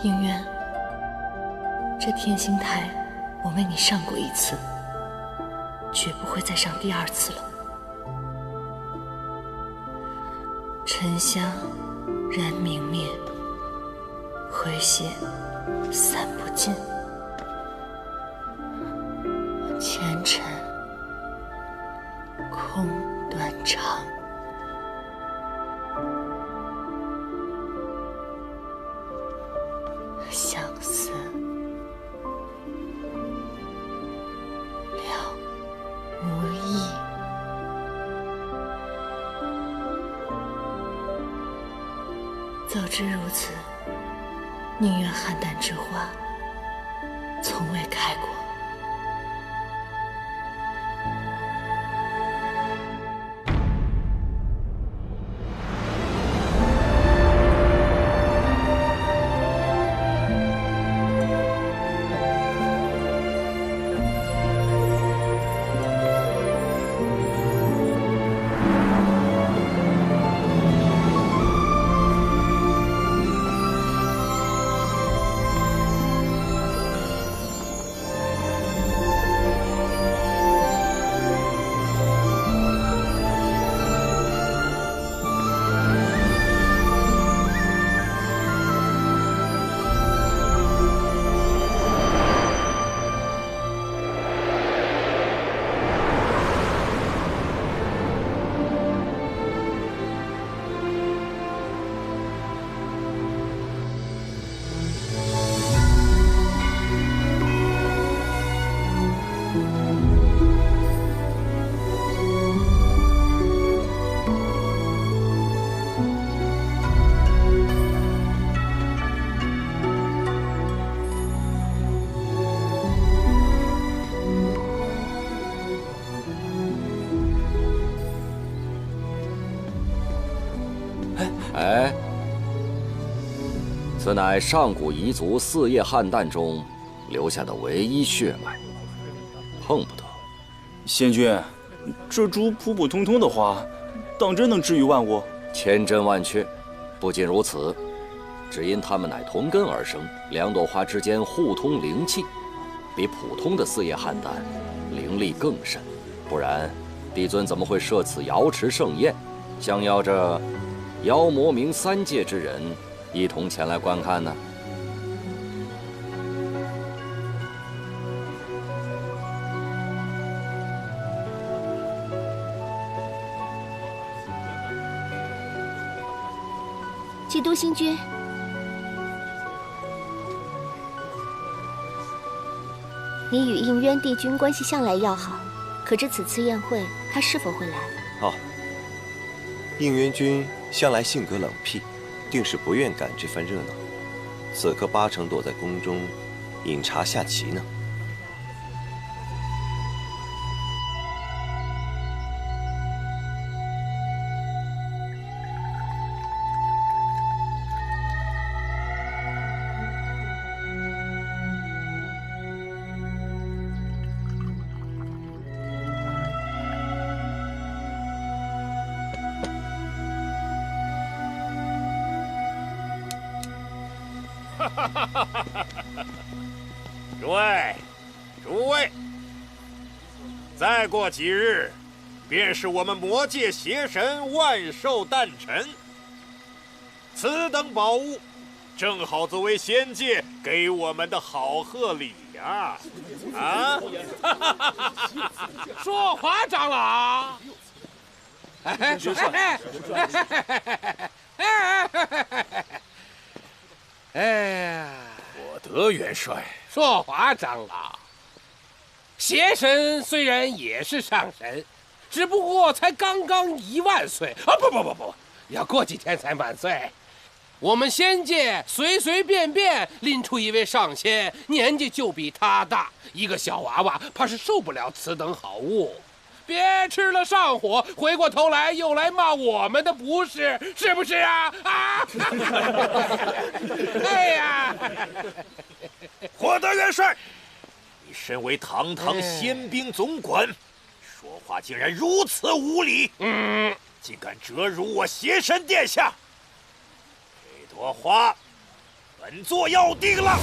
应渊，这天星台我为你上过一次，绝不会再上第二次了。沉香燃明灭，回血散不尽，前尘空断肠。相思了无益，早知如此，宁愿邯郸之花从未开过。哎，此乃上古彝族四叶汉旦中留下的唯一血脉，碰不得。仙君，这株普普通通的花，当真能治愈万物？千真万確。不仅如此，只因它们乃同根而生，两朵花之间互通灵气，比普通的四叶汉旦灵力更甚。不然，帝尊怎么会设此瑶池盛宴，相邀着妖魔冥三界之人一同前来观看呢？基督星君，你与应渊帝君关系向来要好，可知此次宴会他是否会来？哦，应渊君向来性格冷僻，定是不愿赶这番热鬧。此刻八成躲在宫中饮茶下棋呢。诸位，再过几日，便是我们魔界邪神万寿誕辰。此等宝物，正好作为仙界給我們的好賀禮呀！啊！說話，長老。哎呀，我得元帥。說話，長老。邪神雖然也是上神，只不過才剛剛10000歲啊！不，要過幾天才滿歲。我們仙界隨便拎出一位上仙，年紀就比他大，一個小娃娃怕是受不了此等好物。別吃了上火，回過頭來又来骂我们的不是，是不是啊？啊！哎呀！霍德元帅，你身為堂堂憲兵總管，說話竟然如此無禮！竟敢折辱我邪神殿下！這朵花，本座要定了。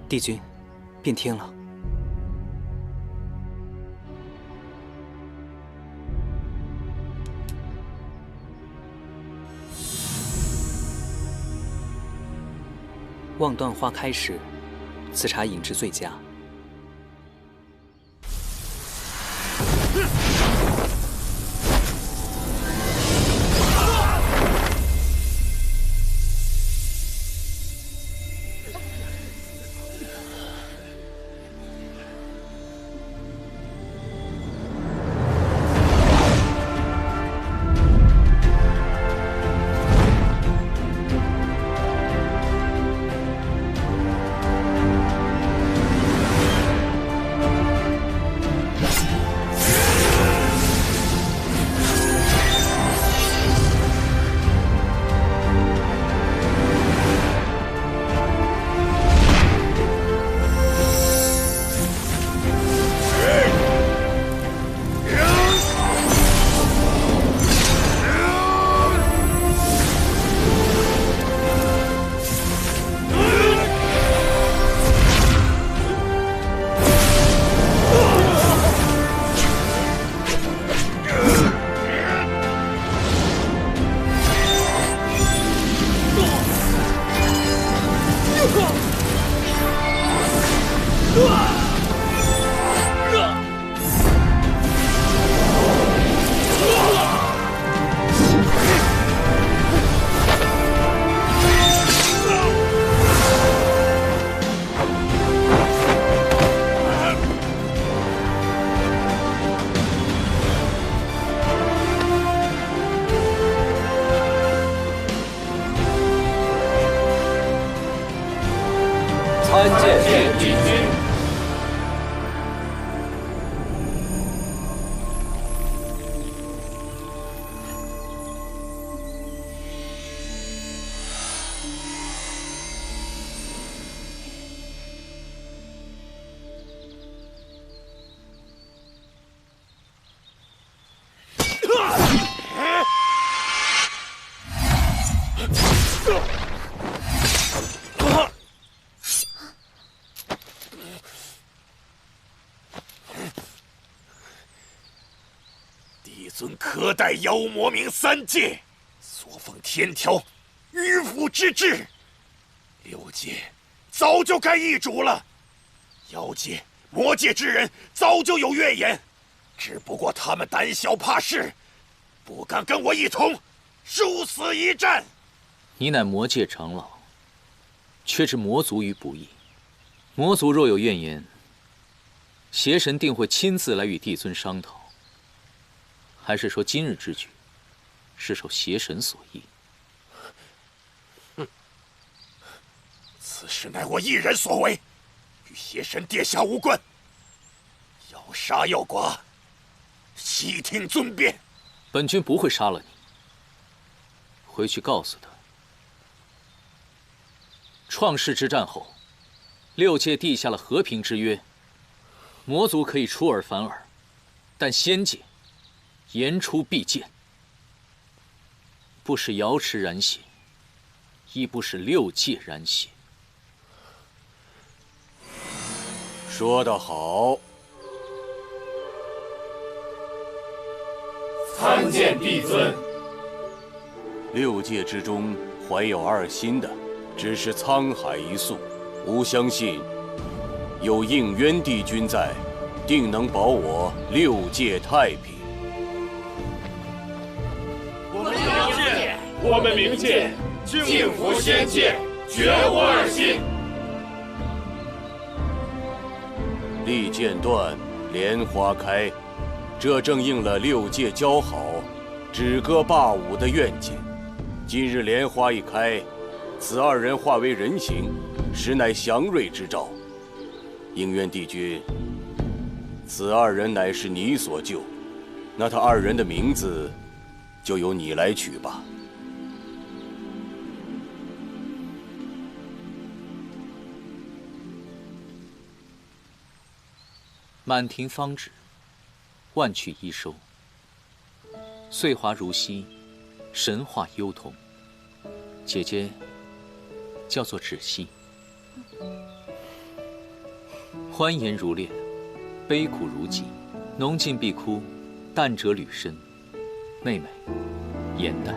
帝君，变天了。望断花开时，此茶饮之最佳。遵可待妖魔冥3界所奉天条，迂腐之至。6界早就该易主了，妖界、魔界之人早就有怨言，只不过他们胆小怕事，不敢跟我一同殊死一战。你乃魔界长老，却置魔族于不义。魔族若有怨言，邪神定会亲自来与帝尊商討。还是说今日之举是受邪神所意？此事乃我一人所为，与邪神殿下无关。要杀要剮，悉听尊便。本君不会杀了你。回去告诉他，创世之战后，6界缔下了和平之约，魔族可以出尔反尔，但仙界言出必践，不使瑶池染血，亦不使6界染血。说得好。参见帝尊。 6界之中怀有2心的，只是沧海一粟。吾相信，有应渊帝君在，定能保我6界太平。我们冥界敬服仙界，绝无2心。利剑断，莲花開，這正應了6界交好、止戈霸舞的願景。 今日蓮花一開，此2人化為人形，實乃祥瑞之兆。應淵帝君，此2人乃是你所救，那他2人的名字，就由你來取吧。滿庭芳止，萬趣一收。歲華如昔。 神話幽童，姐姐叫做芷溪。歡顏如戀，悲苦如疾，濃盡必哭，淡者履身。妹妹，顏淡。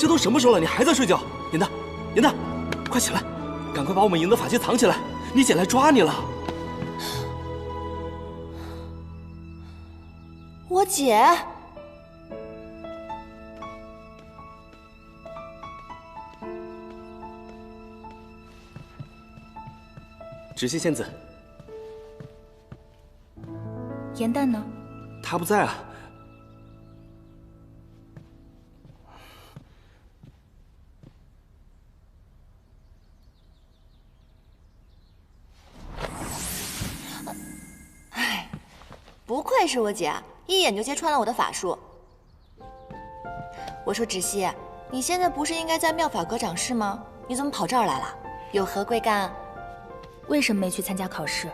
这都什么时候了，你还在睡觉？颜淡，颜淡，快起来，赶快把我们营的法器藏起来，你姐来抓你了。我姐，芷溪仙子，颜淡呢？她不在啊。 不愧是我姐，一眼就揭穿了我的法术。我说芷溪，你现在不是应该在妙法阁掌事吗？你怎么跑这兒來了？有何貴幹？為什麼沒去參加考試？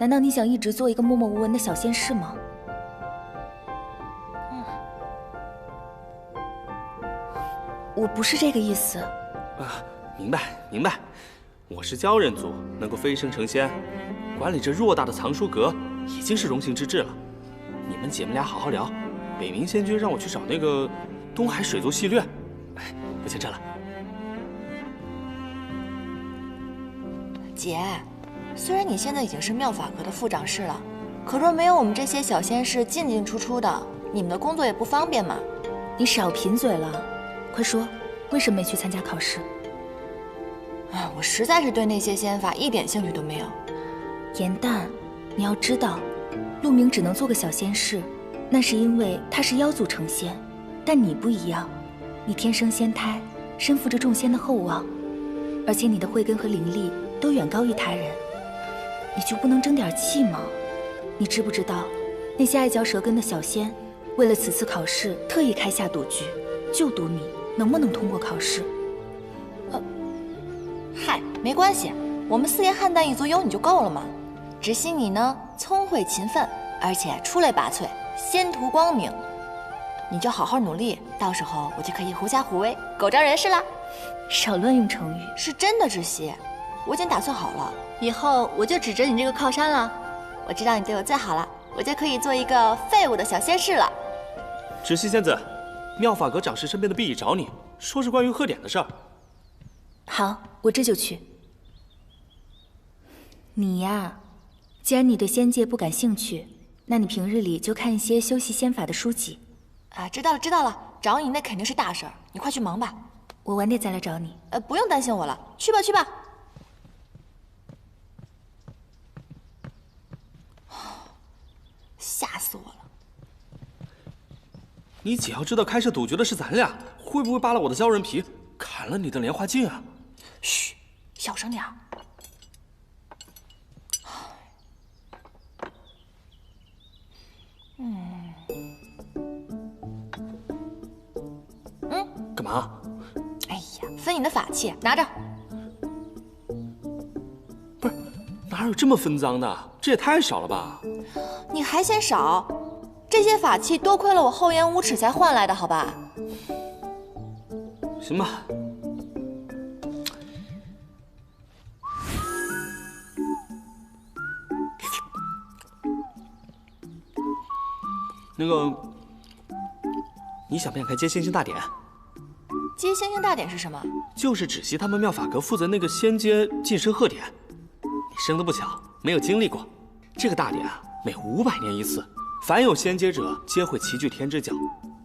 難道你想一直做一個默默無聞的小仙士嗎？我不是這個意思。明白。我是鲛人族，能夠飞升成仙，管理这偌大的藏書阁已经是榮幸之至了。你们姐妹倆好好聊。北冥仙君讓我去找那個東海水族戲略。哎，我先撤了。姐，虽然你现在已經是妙法閣的副掌事了，可若沒有我們這些小仙士進進出出的，你們的工作也不方便嘛。你少貧嘴了，快說，為什麼沒去參加考試？我實在是對那些仙法一點興趣都沒有。顏淡，你要知道，陸明只能做個小仙士，那是因為他是妖族成仙，但你不一樣，你天生仙胎，身負着眾仙的厚望，而且你的慧根和靈力都遠高於他人，你就不能爭點氣嗎？你知不知道，那些愛嚼舌根的小仙，為了此次考試特意開下賭局，就賭你能不能通過考試。嗨，沒關係，我們四葉漢淡一族有你就夠了嘛。只希你呢，聰慧勤奮，而且出類拔萃，仙途光明。你就好好努力，到時候我就可以狐假虎威，狗仗人勢啦。少亂用成語。是真的，知悉，我已經打算好了，以後我就指着你這個靠山了。我知道你對我最好了，我就可以做一個廢物的小仙士了。知悉仙子，妙法閣掌事身邊的婢役找你，說是關於賀典的事兒。好，我這就去。你呀，既然你對仙界不感興趣，那你平日裡就看一些修習仙法的書籍。啊，知道了，找你那肯定是大事兒，你快去忙吧。我晚點再來找你。不用擔心我了，去吧。嚇死我了！你姐要知道開設賭局的是咱倆，會不會扒了我的鲛人皮，砍了你的蓮花鏡啊？噓，小聲點兒。幹嘛？哎呀，分你的法器，拿着。不是，哪有這麼分贓的？這也太少了吧？你還嫌少？這些法器多虧了我厚顏無恥才換來的，好吧？行吧。那個，你想不想開接星星大典？接星星大典是什麼？就是只惜他們妙法閣負責那個仙階晉升賀典。你生得不巧，沒有經歷過。這個大典啊，每500年一次，凡有仙階者皆會齊聚天之角，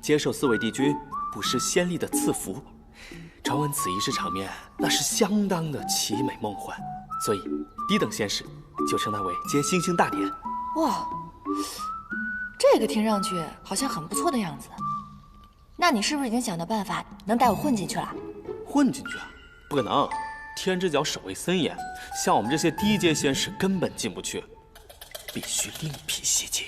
接受4位帝君不失仙力的賜福。傳聞此儀式場面那是相當的奇美夢幻，所以低等仙士就稱它為接星星大典。哇，這個聽上去好像很不錯的樣子。那你是不是已經想到辦法能帶我混進去了？混進去啊？不可能，天之角守衛森嚴，像我們這些低階仙士根本進不去，必須另闢蹊徑。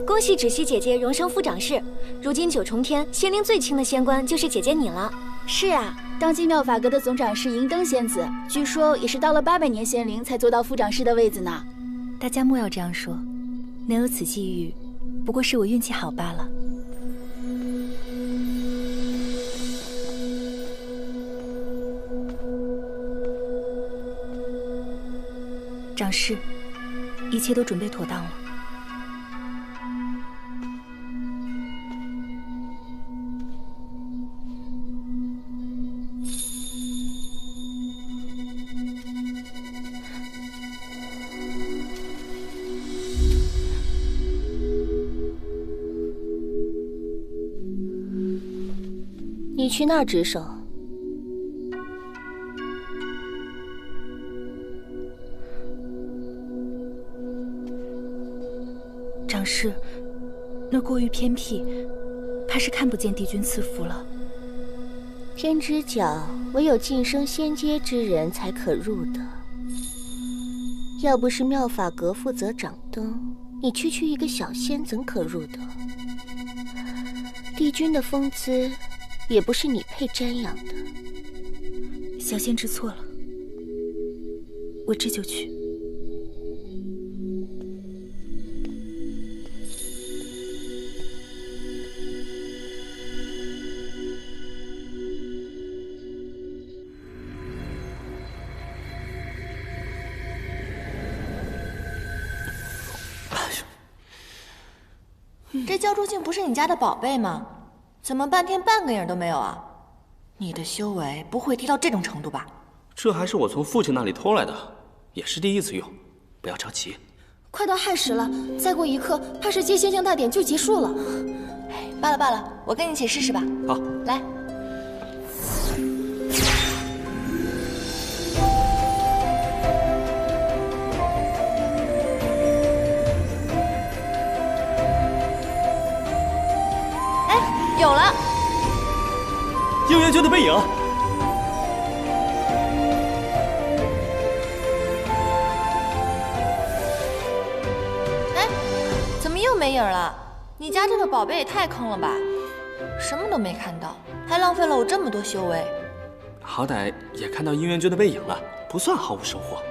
恭喜芷溪姐姐榮升副掌事，如今9重天仙齡最輕的仙官就是姐姐你了。是啊，當今妙法閣的總掌事銀燈仙子，據說也是到了800年仙齡才做到副掌事的位子呢。大家莫要這樣說，能有此際遇，不過是我運氣好罷了。掌事，一切都準備妥當了。你去那兒值守。掌事，那過於偏僻，怕是看不見帝君賜福了。天之角唯有晉升仙階之人才可入的。要不是妙法閣負責掌燈，你區區一個小仙怎可入得？帝君的風姿也不是你配瞻仰的。小仙知錯了。我这就去。这焦灼镜不是你家的宝贝吗？怎么半天半个影都没有啊？你的修为不会低到这种程度吧？这还是我从父亲那里偷来的，也是第一次用，不要着急。快到亥时了，再过一刻，怕是接仙境大典就结束了。罢了罢了，我跟你一起试试吧。好，来。有了，应元君的背影。哎，怎么又没影了？你家这个宝贝也太坑了吧！什么都没看到，还浪费了我这么多修为。好歹也看到应元君的背影了，不算毫无收获。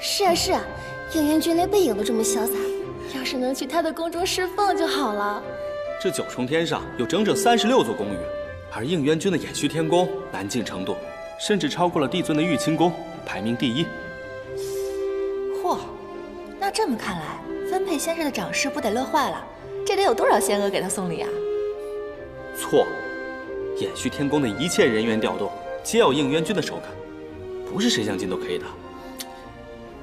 是啊是啊，应元君连背影都这么潇洒，要是能去他的宫中侍奉就好了。这九重天上有整整36座宫宇，而应元君的衍虚天宫难进程度，甚至超过了帝尊的玉清宫，排名第1。嚯，那这么看来，分配仙士的掌事不得乐坏了？这得有多少仙娥给他送禮啊？錯，衍虛天宮的一切人員調動，皆要應元君的首肯，不是誰想進都可以的。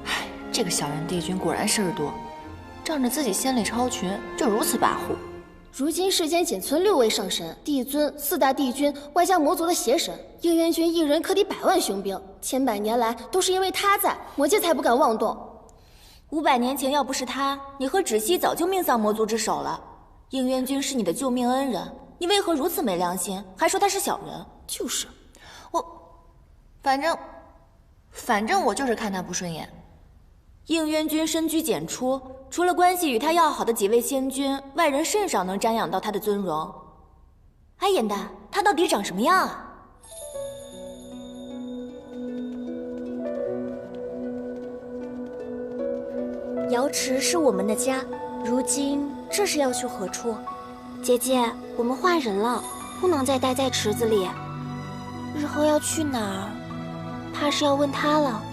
唉，這個小人帝君果然事兒多，仗着自己仙力超群，就如此跋扈。如今世間僅存6位上神，帝尊、4大帝君，外加魔族的邪神，應元君一人可抵100萬雄兵。千百年來都是因為他在，魔界才不敢妄動。500年前要不是他，你和芷溪早就命喪魔族之手了。應元君是你的救命恩人，你為何如此沒良心，還說他是小人？就是反正我就是看他不順眼。應元君深居簡出，除了關係與他要好的幾位仙君，外人甚少能瞻仰到他的尊容。哎，眼蛋，他到底長什麼樣啊？瑤池是我們的家，如今這是要去何處？姐姐，我們換人了，不能再待在池子裡。日後要去哪兒？怕是要問他了。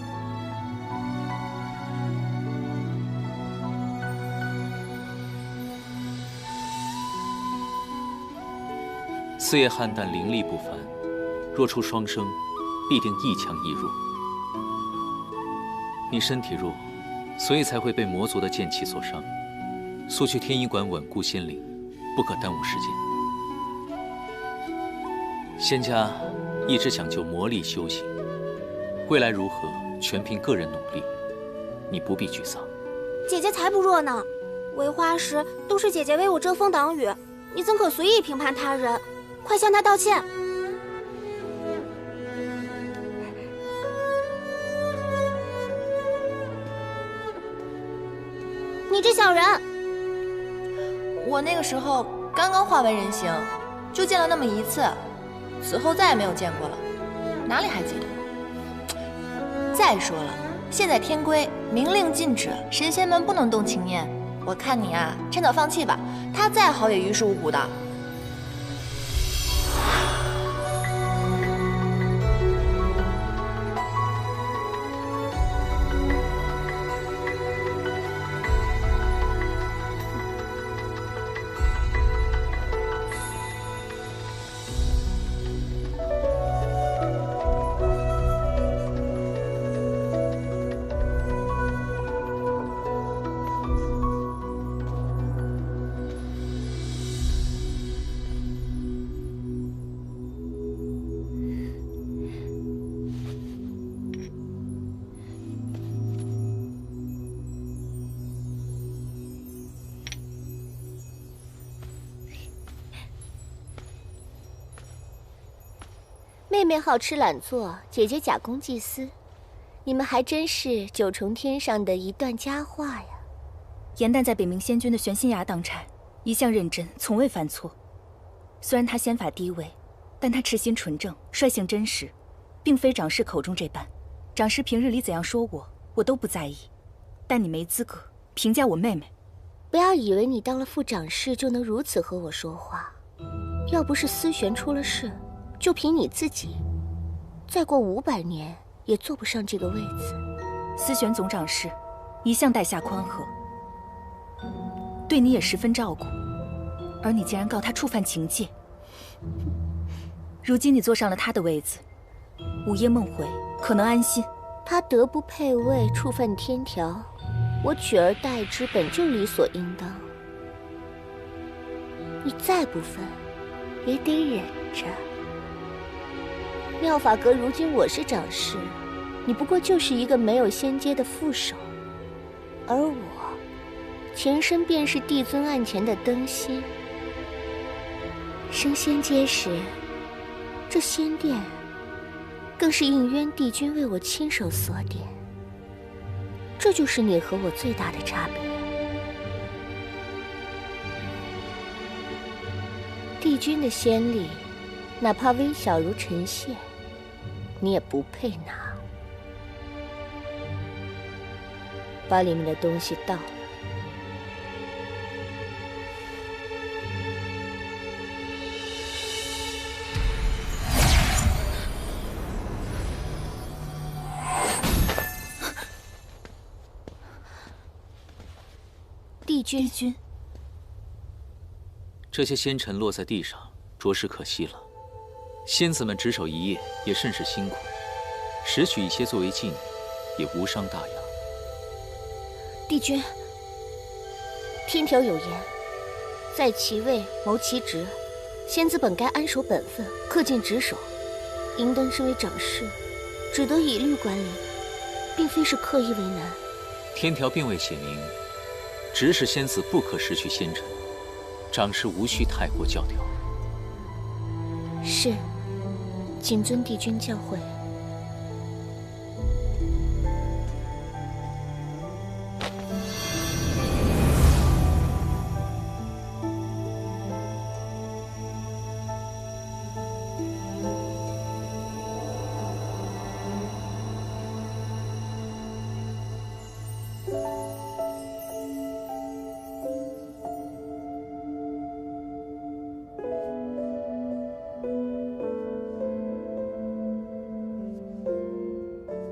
四葉菡萏靈力不凡，若出雙生，必定一強一弱。你身體弱，所以才會被魔族的劍氣所傷。速去天醫館穩固仙靈，不可耽誤時間。仙家一直講究魔力修行，未來如何，全憑個人努力。你不必沮喪。姐姐才不弱呢，為花時都是姐姐為我遮風擋雨，你怎可隨意評判他人？快向他道歉！你這小人！我那個時候剛剛化為人形，就見了那麼一次，此後再也沒有見過了，哪裡還記得？再說了，現在天規明令禁止神仙們不能動情念，我看你啊，趁早放棄吧，他再好也於事無補的。妹妹好吃懶做，姐姐假公濟私，你們還真是9重天上的一段佳話呀。顏淡在北冥仙君的玄心崖當差，一向認真，從未犯錯。雖然他仙法低微，但他痴心純正，率性真實，並非長師口中這般。長師平日裡怎樣說我我都不在意，但你没资格評價我妹妹。不要以为你当了副长室就能如此和我說話。要不是思璇出了事，就凭你自己，再過500年也坐不上这个位子。思璇总长室一向待下宽和，对你也十分照顾，而你竟然告他触犯情戒。如今你坐上了他的位子，午夜梦回可能安心。他德不配位，触犯天条，我取而代之本就理所应当。你再不忿，也得忍着。妙法阁如今我是长室，你不过就是一个没有仙阶的副手，而我前身便是帝尊案前的灯芯。升仙阶时，这仙殿更是应渊帝君为我亲手锁点。这就是你和我最大的差别。帝君的仙力，哪怕微小如尘屑，你也不配拿。把里面的東西倒了。帝君，这些仙尘落在地上，着实可惜了。仙子们值守一夜，也甚是辛苦，拾取一些作为纪念，也无伤大雅。帝君，天条有言，在其位谋其职，仙子本该安守本分，恪尽职守。银灯身為長室，只得以律管理，並非是刻意為難。天條並未寫明，指使仙子不可拾取仙塵，長室無需太過教條。是，謹遵帝君教誨。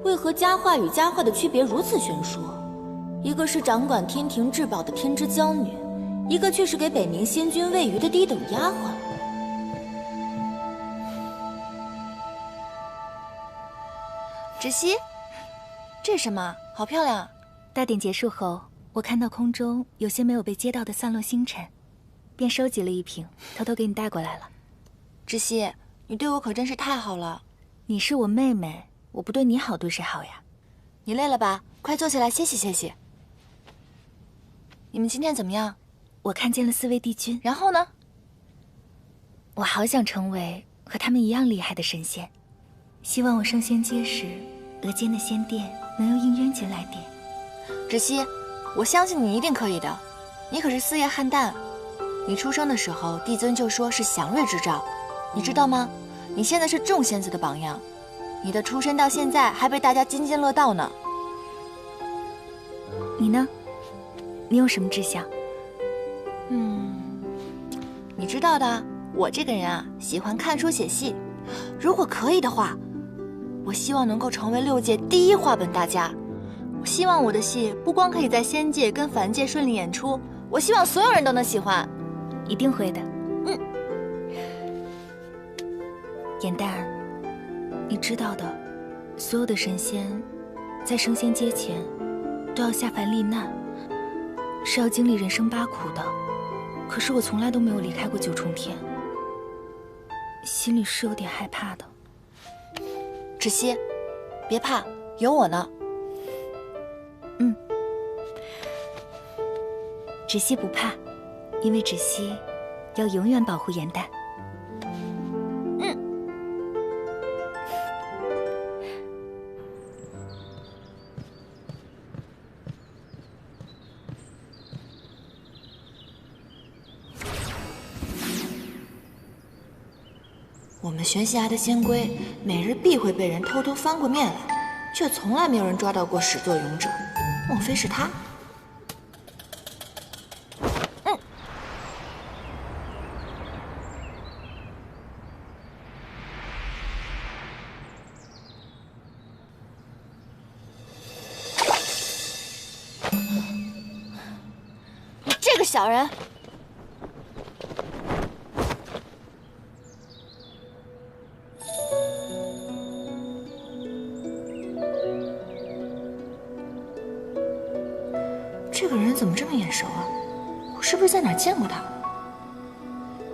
为何佳话与佳话的区別如此懸殊？一個是掌管天庭至寶的天之驕女，一個卻是給北冥仙君餵魚的低等丫鬟。芷溪，這是什麼？好漂亮！大典結束後，我看到空中有些沒有被接到的散落星辰，便收集了一瓶，偷偷給你帶過來了。芷溪，你對我可真是太好了。你是我妹妹。我不對你好，對誰好呀？你累了吧？快坐下來歇息歇息。你們今天怎麼樣？我看見了4位帝君。然後呢？我好想成為和他們一樣厲害的神仙，希望我升仙階時，額間的仙殿能由應淵君來點。芷溪，我相信你一定可以的。你可是四葉漢旦，你出生的時候，帝尊就說是祥瑞之兆，你知道嗎？你現在是眾仙子的榜樣。你的出身到現在還被大家津津樂道呢。你呢？你有什麼志向？你知道的，我這個人啊，喜歡看書寫戲。如果可以的話，我希望能夠成為6界第一話本大家。我希望我的戲不光可以在仙界跟凡界順利演出，我希望所有人都能喜歡。一定會的。顏淡。你知道的，所有的神仙在升仙階前都要下凡歷難，是要經歷人生8苦的。可是我從來都沒有離開過9重天，心裡是有點害怕的。芷溪，別怕，有我呢。芷溪不怕，因為芷溪要永遠保護顏淡。我們學習來的仙龜，每日必會被人偷偷翻過面來，卻從來沒有人抓到過始作俑者，莫非是他？你这个小人！这个人怎么这么眼熟啊？我是不是在哪儿見過他？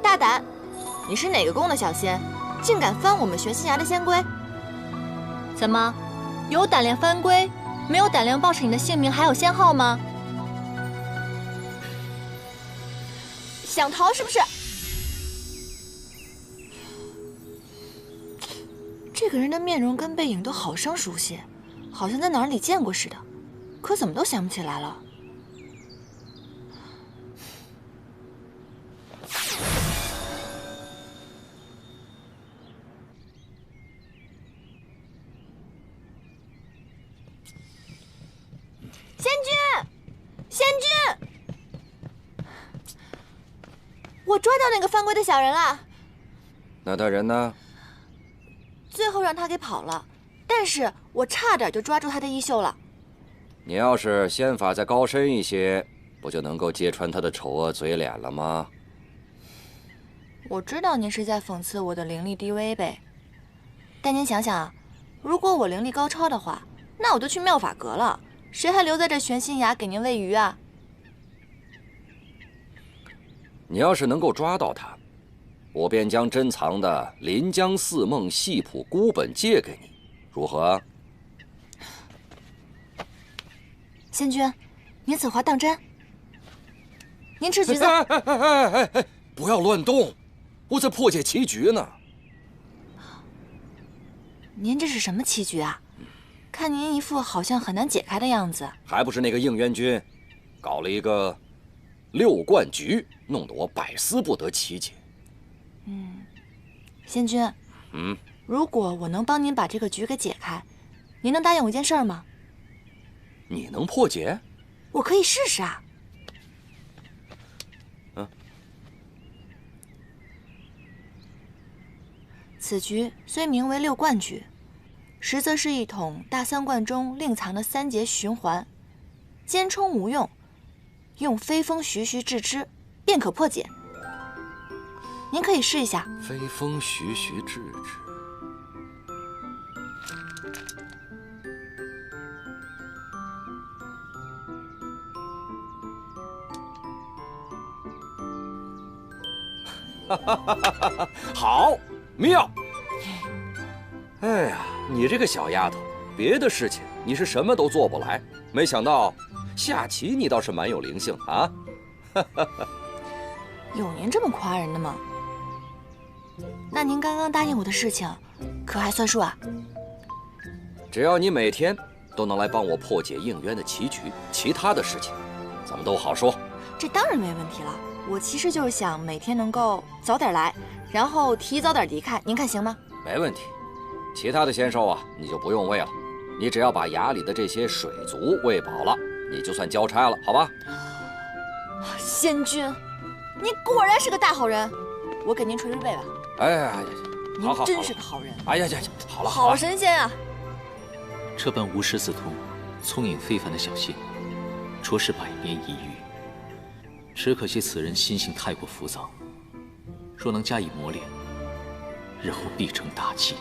大膽！你是哪個宮的小仙，竟敢翻我們玄心崖的仙龜？怎麼，有膽量翻龜，沒有膽量報上你的姓名還有仙號嗎？想逃是不是？這個人的面容跟背影都好生熟悉，好像在哪裡見過似的，可怎麼都想不起來了。仙君，仙君！我抓到那個翻龜的小人了。那他人呢？最後讓他給跑了，但是我差點就抓住他的衣袖了。你要是仙法再高深一些，不就能夠揭穿他的醜惡嘴臉了嗎？我知道您是在諷刺我的靈力低微唄，但您想想，如果我靈力高超的話，那我就去妙法閣了，誰還留在這玄心崖給您餵魚啊？你要是能夠抓到他，我便將珍藏的《臨江四夢系譜》孤本借給你，如何？仙君，您此話當真？您吃橘子？不要亂動，我在破解棋局呢。您這是什麼棋局啊？看您一副好像很難解開的樣子。還不是那個應元君，搞了一個6冠局，弄得我百思不得其解。仙君，如果我能幫您把這個局給解開，您能答應我一件事兒嗎？你能破解？我可以試試啊。此局雖名為6冠局，實則是一統大3冠中另藏的3節循環，兼充無用，用飛風徐徐制之，便可破解。您可以試一下。飛風徐徐制之。好妙！哎呀，你這個小丫頭，別的事情你是什麼都做不來，沒想到下棋你倒是蠻有靈性啊！有您這麼誇人的嗎？那您剛剛答應我的事情，可還算數啊？只要你每天都能來幫我破解應淵的棋局，其他的事情咱們都好說。這當然沒問題了。我其實就是想每天能夠早點來，然後提早點離開，您看行嗎？沒問題。其他的仙獸啊，你就不用餵了，你只要把崖裡的這些水族餵飽了，你就算交差了，好吧？仙君，你果然是個大好人，我給您捶捶背吧。哎呀，您真是個好人。哎呀呀，好了，好神仙啊！這般無師自通、聰穎非凡的小仙，着實百年一遇。只可惜此人心性太過浮躁，若能加以磨練，日後必成大器。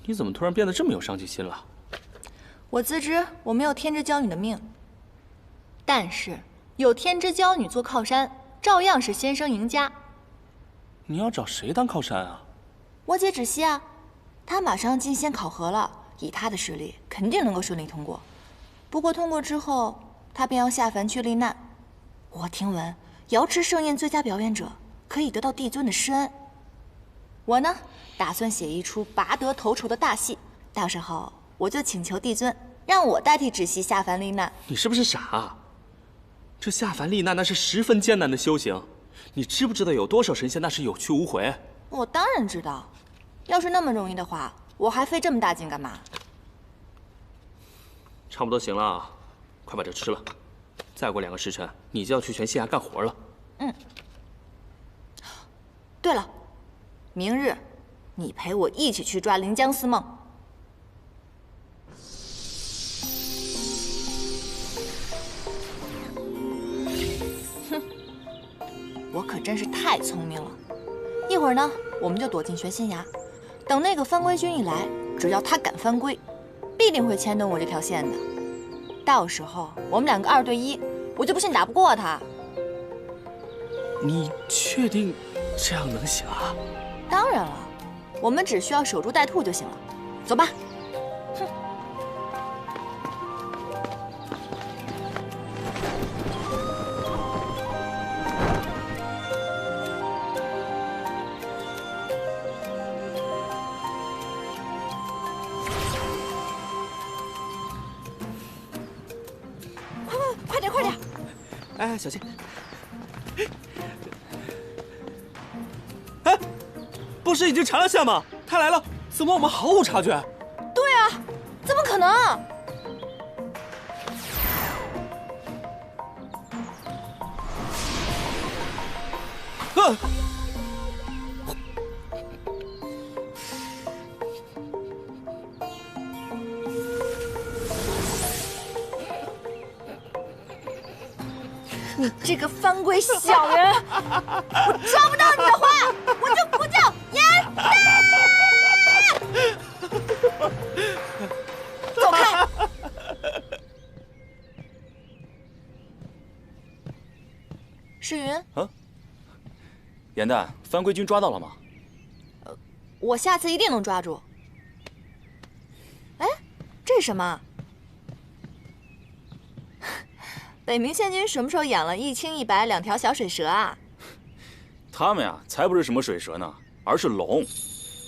你怎麼突然變得這麼有上進心了？我自知我沒有天之驕女的命，但是有天之驕女做靠山，照樣是先生贏家。你要找誰當靠山啊？我姐芷溪啊，她馬上進仙考核了，以她的實力，肯定能夠順利通過。不過通過之後，她便要下凡去歷難。我聽聞瑤池盛宴最佳表演者可以得到帝尊的施恩。我呢，打算寫一出拔得頭籌的大戲，到时候我就請求帝尊，讓我代替芷溪下凡历难。你是不是傻啊？这下凡历难那是十分艰难的修行，你知不知道有多少神仙那是有去无回？我当然知道，要是那么容易的话，我还费这么大劲干嘛？差不多行了啊，快把这吃了。再过2个时辰，你就要去全西崖干活了。嗯。对了，明日你陪我一起去抓临江思梦。哼，我可真是太聪明了。一会儿呢，我们就躲进玄仙崖，等那个番龟君一来，只要他敢翻龟，必定会牵动我这条线的。到时候我们2个2对1，我就不信打不过他。你确定这样能行啊？当然了，我们只需要守株待兔就行了。走吧。哼。快点，快点！哎，小心！哎，不是已经查了线吗？他来了，怎么我们毫无察觉？对啊，怎么可能？你这个番龟小人，我抓不到你的话，我就不叫严大！走开！世云，啊，严旦，番龟君抓到了吗？我下次一定能抓住。哎，这是什么？北冥仙君什么时候养了1青1白2条小水蛇啊？他们呀，才不是什么水蛇呢，而是龙。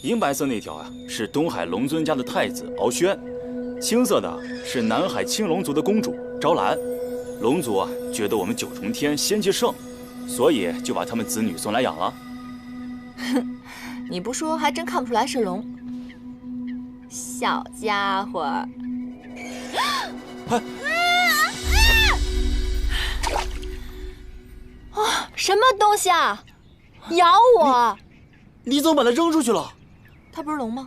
银白色那条啊，是东海龙尊家的太子敖轩；青色的是南海青龙族的公主昭兰。龙族啊，觉得我们9重天仙界盛，所以就把他们子女送来养了。哼，你不说还真看不出来是龙。小家伙。哎。啊！什么东西啊！咬我！你怎么把它扔出去了？它不是龙吗？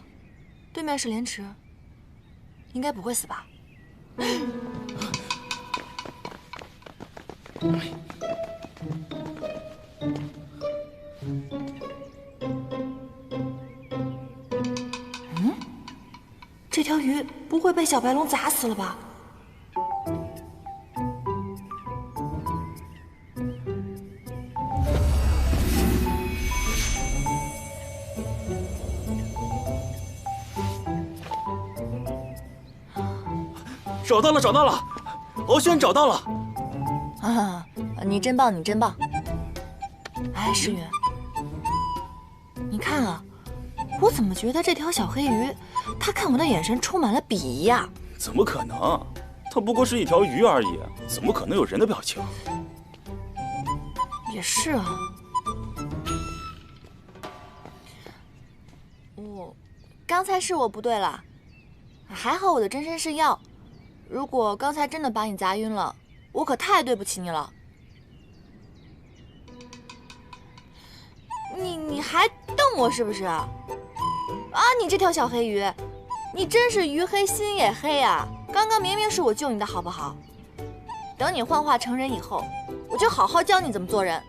对面是莲池，应该不会死吧？嗯，这条鱼不会被小白龙砸死了吧？找到了，找到了，敖轩找到了。啊，你真棒，你真棒。哎，世云，你看啊，我怎么觉得这条小黑鱼，它看我的眼神充满了鄙夷呀？怎么可能？它不过是一条魚而已，怎麼可能有人的表情？也是啊。刚才是我不对了，還好我的真身是藥。如果剛才真的把你砸暈了，我可太對不起你了。你還瞪我是不是？啊，你這條小黑魚，你真是魚黑心也黑啊！剛剛明明是我救你的好不好？等你幻化成人以後，我就好好教你怎麼做人。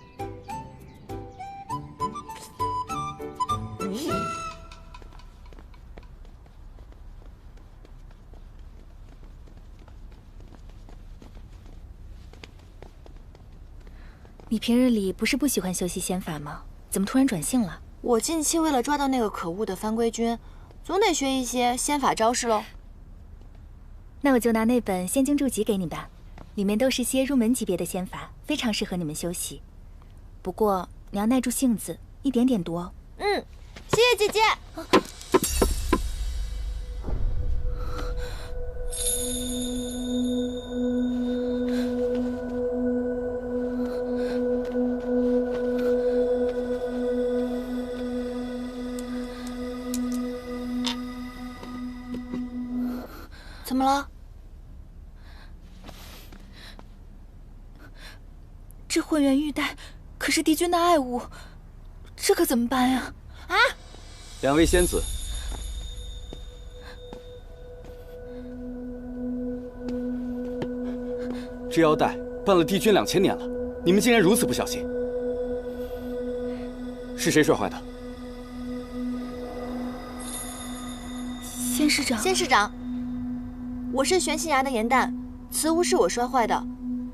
你平日裡不是不喜歡修習仙法嗎？怎麼突然轉性了？我近期為了抓到那個可惡的番龜君，總得學一些仙法招式嘍。那我就拿那本《仙經注集》給你吧，裡面都是些入門級別的仙法，非常適合你們修習。不過你要耐住性子，一點點讀哦。嗯，謝謝姐姐。怎么了？这混元玉带可是帝君的爱物，这可怎么办呀？啊！两位仙子，这腰带伴了帝君2000年了，你们竟然如此不小心，是谁摔坏的？仙师长，仙师长，我是玄心崖的颜淡，此物是我摔坏的，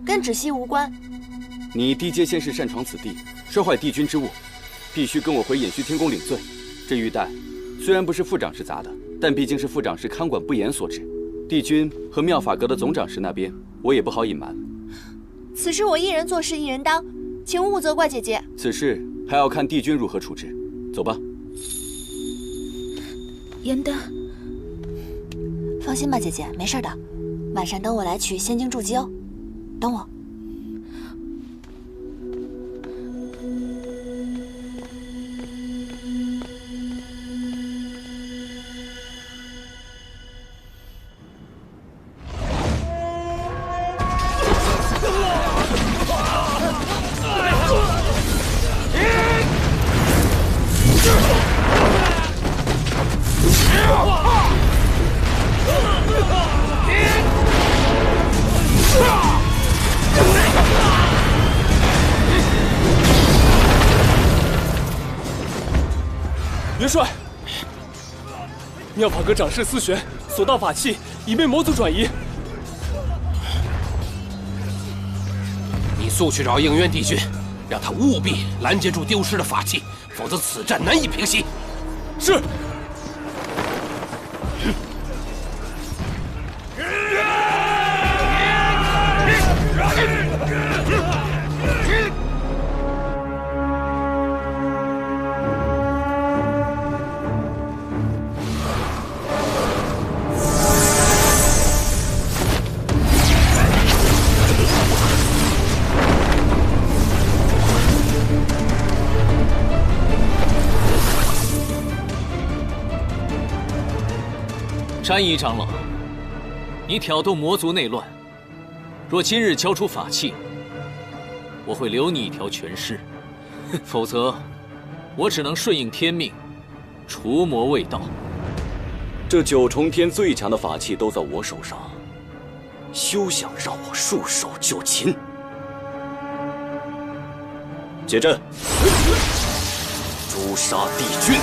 跟芷溪无关。你低阶仙士擅闯此地，摔坏帝君之物，必须跟我回隐虚天宫領罪。這玉帶雖然不是副長室砸的，但畢竟是副長室看管不嚴所致。帝君和妙法閣的總長室那邊，我也不好隱瞞。此事我一人做事一人當，請勿責怪姐姐。此事還要看帝君如何處置。走吧。颜淡，放心吧，姐姐，沒事的。晚上等我來取仙晶築基哦。等我。元帥，妙法閣掌事思玄所到法器已被魔族轉移。你速去找應淵帝君，讓他務必攔截住丟失的法器，否則此戰難以平息。是。山一長老，你挑動魔族內亂，若今日交出法器，我會留你一條全屍；否則，我只能順應天命，除魔衛道。這9重天最強的法器都在我手上，休想讓我束手就擒！解陣，誅殺帝君！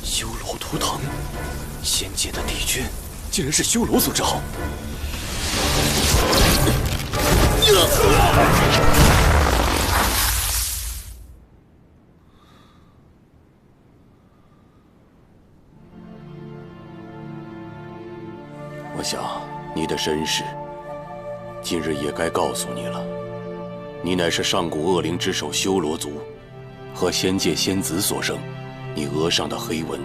修羅圖騰，仙界的帝君竟然是修羅族之後。我想你的身世，今日也該告訴你了。你乃是上古惡靈之首修羅族，和仙界仙子所生。你額上的黑紋，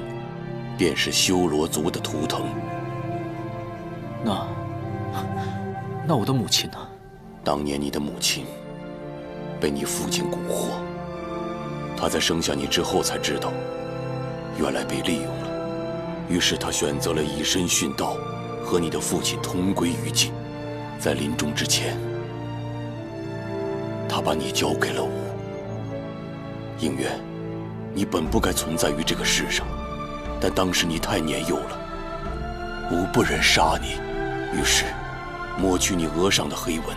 便是修羅族的圖騰。那我的母親呢？當年你的母親被你父親蠱惑，他在生下你之後才知道，原來被利用了。於是他選擇了以身殉道，和你的父親同歸於盡。在臨終之前，他把你交給了我。應淵，你本不該存在於這個世上，但當時你太年幼了，吾不忍殺你，於是抹去你額上的黑紋，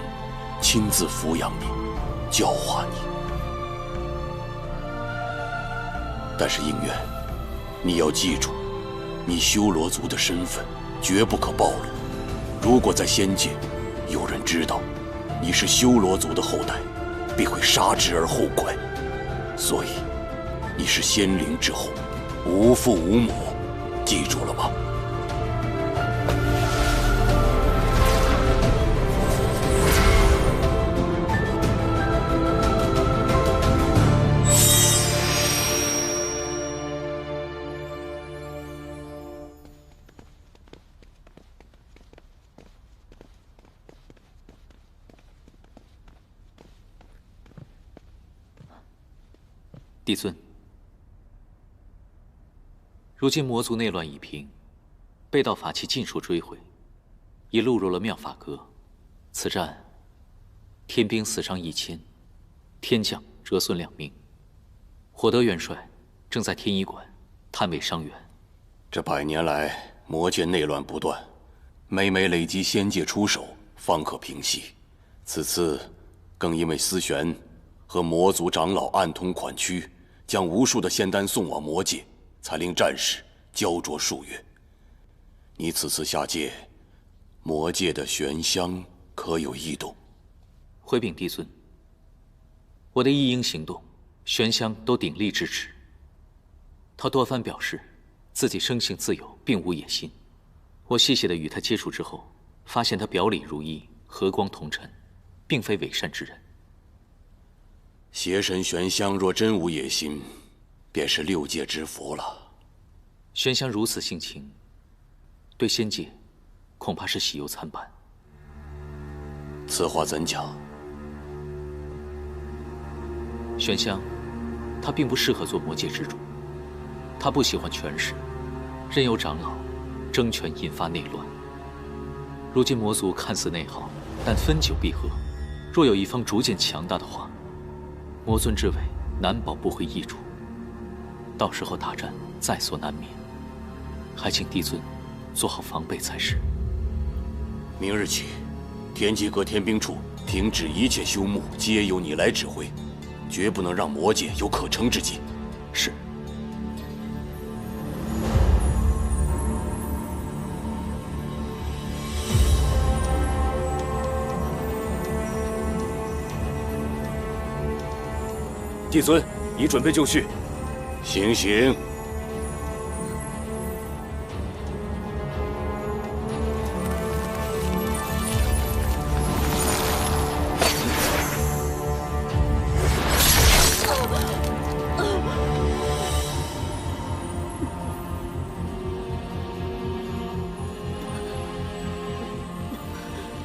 親自撫養你，教化你。但是應淵，你要記住，你修羅族的身份絕不可暴露。如果在仙界有人知道你是修羅族的後代，必會殺之而後快。所以你是仙靈之後，無父無母，記住了嗎？帝尊，如今魔族内乱已平，被盗法器尽数追回，已录入了妙法阁。此战，天兵死伤1000，天将折损2名。火德元帅正在天医馆探位伤员。这100年来，魔界内乱不断，每每累积仙界出手，方可平息。此次更因为思玄和魔族长老暗通款曲，将无数的仙丹送往魔界，才令战事焦灼数月。你此次下界，魔界的玄香可有异动？回禀帝尊，我的一应行动，玄香都鼎力支持。他多番表示，自己生性自由，并无野心。我细细的与他接觸之後，發現他表裡如一，和光同塵，並非偽善之人。邪神玄香若真無野心，便是6界之福了。玄香如此性情，對仙界恐怕是喜憂參半。此話怎講？玄香，他並不適合做魔界之主。他不喜歡權勢，任由長老爭權引發內亂。如今魔族看似內耗，但分久必合。若有一方逐漸強大的話，魔尊之位難保不會易主。到時候大戰在所難免，還請帝尊做好防備才是。明日起，天機閣天兵處停止一切修牧，皆由你來指揮，絕不能讓魔界有可乘之機。是。帝尊，已準備就緒。行行。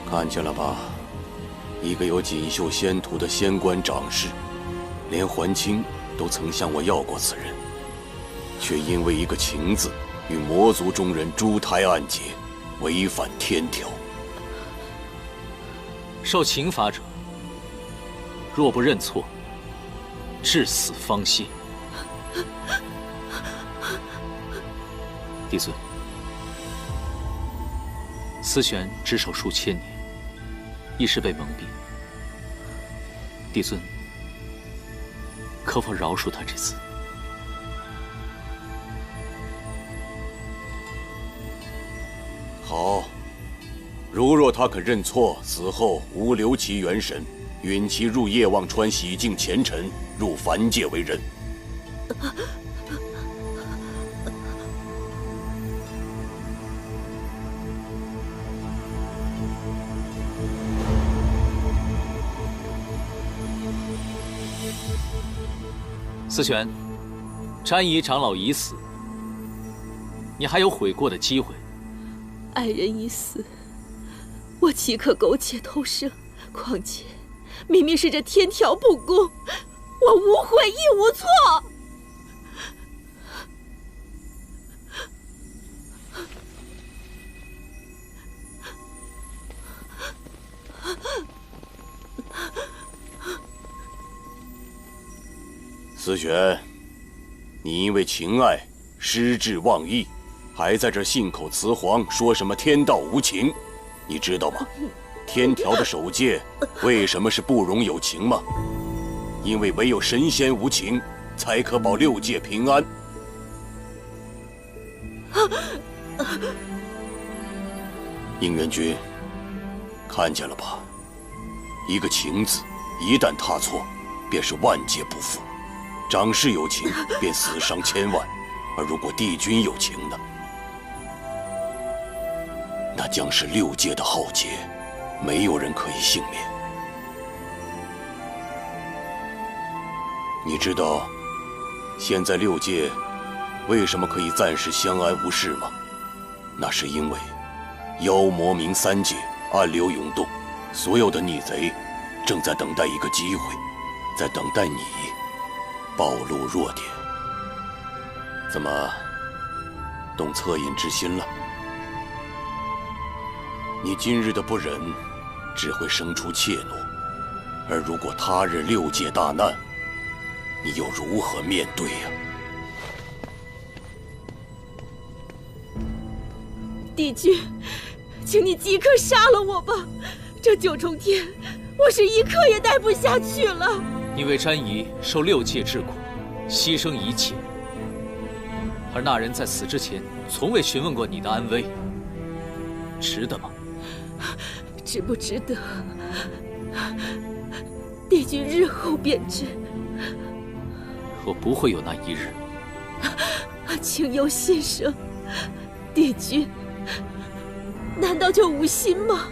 看見了吧，一個有錦繡仙途的仙官長士。連桓清都曾向我要過此人，卻因為一個情字，與魔族中人誅胎暗結，違反天條。受情罰者，若不認錯，至死方歇。帝尊，思玄只手數千年，一時被蒙蔽。帝尊，可否饒恕他這次？好，如若他肯認錯，死後無留其元神，允其入夜望川洗淨前塵，入凡界為人。思玄，詹姨長老已死，你還有悔過的機會。愛人已死，我豈可苟且偷生？況且，明明是這天條不公，我無悔亦無錯。思玄，你因為情愛失志忘義，還在這信口雌黃，說什麼天道無情，你知道嗎？天條的首誡為什麼是不容有情嗎？因為唯有神仙無情，才可保6界平安。應元君，看見了吧？一個情字，一旦踏錯，便是萬劫不復。長士有情，便死傷千萬；而如果帝君有情呢？那將是6界的浩劫，沒有人可以幸免。你知道，現在6界為什麼可以暫時相安無事嗎？那是因為妖魔冥3界暗流湧動，所有的逆賊正在等待一個機會，在等待你。暴露弱點。怎麼動惻隱之心了？你今日的不仁，只會生出怯懦，而如果他日6界大難，你又如何面對呀？帝君，請你即刻杀了我吧！这9重天，我是一刻也待不下去了。你为詹姨受6界之苦，牺牲一切，而那人在死之前从未询問過你的安危，值得吗？值不值得？帝君日後便知。我不會有那一日。請有心生，帝君，難道就無心嗎？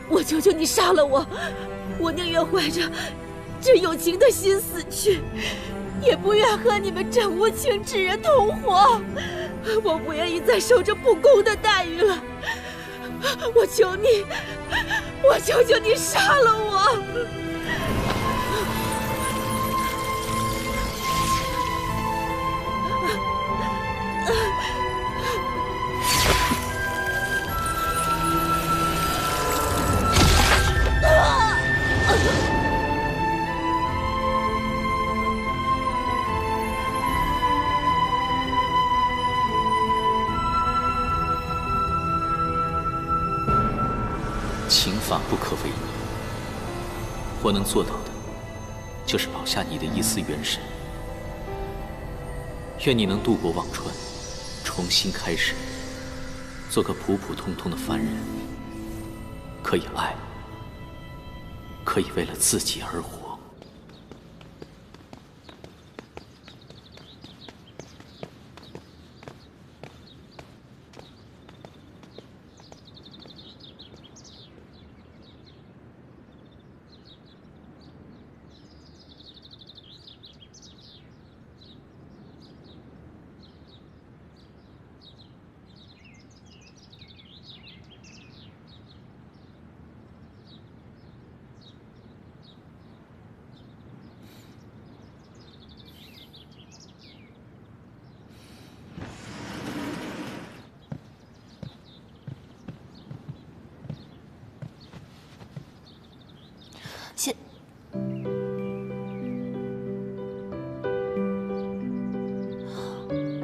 我求求你殺了我，我寧願懷着這有情的心死去，也不願和你們這無情之人同活。我不願意再受這不公的待遇了。我求你，我求求你殺了我！情法不可违逆，我能做到的，就是保下你的一丝元神。愿你能渡过忘川，重新開始，做個普普通通的凡人，可以愛，可以為了自己而活。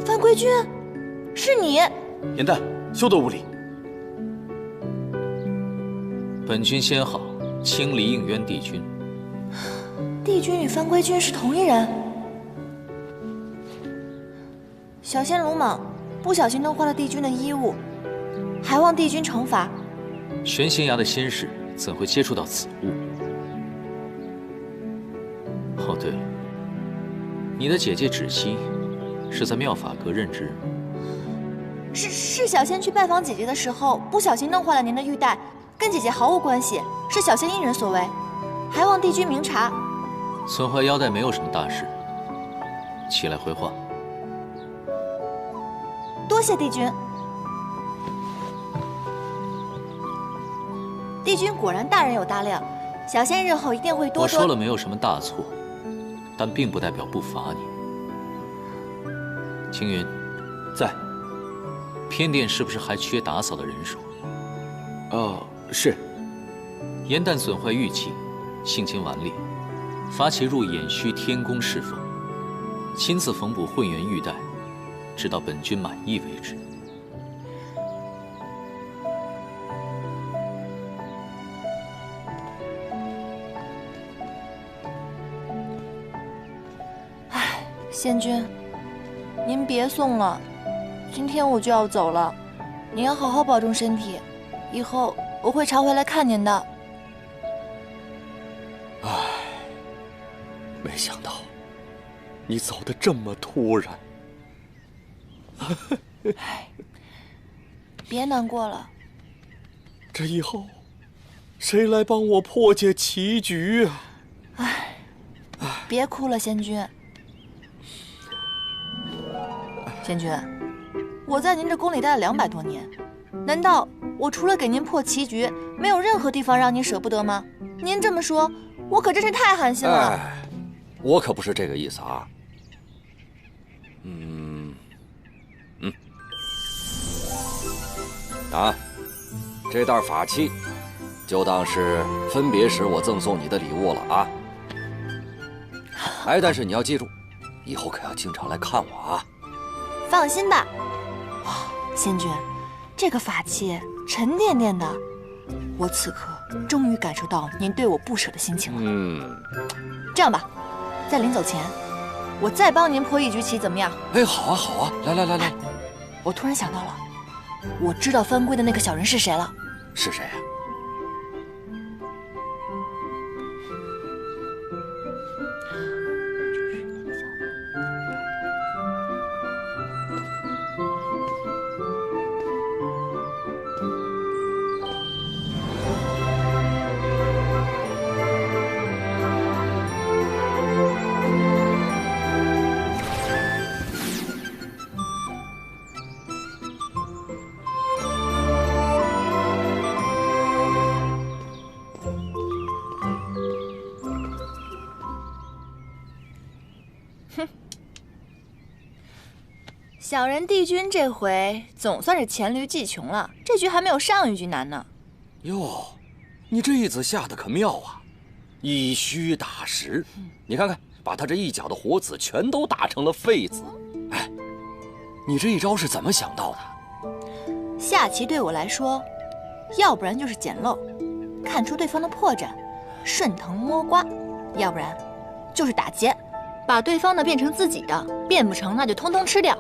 范归君，是你！颜淡，休得无礼！本君先好，清離應淵帝君。帝君與范歸君是同一人。小仙魯莽，不小心弄壞了帝君的衣物，還望帝君懲罰。玄仙崖的仙士怎會接觸到此物？哦，對了，你的姐姐芷溪是在妙法閣任職。是小仙去拜訪姐姐的時候，不小心弄壞了您的玉帶，跟姐姐毫無關係，是小仙因人所為，還望帝君明察。損壞腰帶沒有什麼大事，起來回話。多謝帝君。帝君果然大人有大量，小仙日後一定會多多。我說了沒有什麼大錯，但並不代表不罰你。青雲，在。偏殿是不是還缺打掃的人手？是。颜淡損壞玉器，性情頑劣，罰其入偃虛天宮侍奉，親自縫補混元玉帶，直到本君滿意為止。唉，仙君，您別送了。今天我就要走了，您要好好保重身體，以後我會常回來看您的。唉，沒想到你走得這麼突然。唉，別難過了。這以後，誰來幫我破解棋局啊？唉，別哭了，仙君。仙君。我在您這宮裡待了200多年，難道我除了給您破棋局，沒有任何地方讓您捨不得嗎？您這麼說，我可真是太寒心了。哎，我可不是這個意思啊。這袋法器，就當是分別時我贈送你的禮物了啊。哎，但是你要記住，以後可要经常來看我啊。放心吧。哇，仙君，这個法器沉甸甸的，我此刻終於感受到您對我不捨的心情了。這樣吧，在臨走前，我再幫您破一局棋，怎麼樣？哎，好啊，好啊，來。我突然想到了，我知道翻歸的那個小人是誰了。是誰啊？小人帝君這回總算是黔驢技窮了，這局還沒有上一局難呢。喲，你這一子下的可妙啊，以虛打實。你看看，把他這一脚的活子全都打成了廢子。哎，你這一招是怎麼想到的？下棋對我來說，要不然就是撿漏，看出對方的破绽，順藤摸瓜；要不然就是打劫，把對方的變成自己的，变不成那就通通吃掉。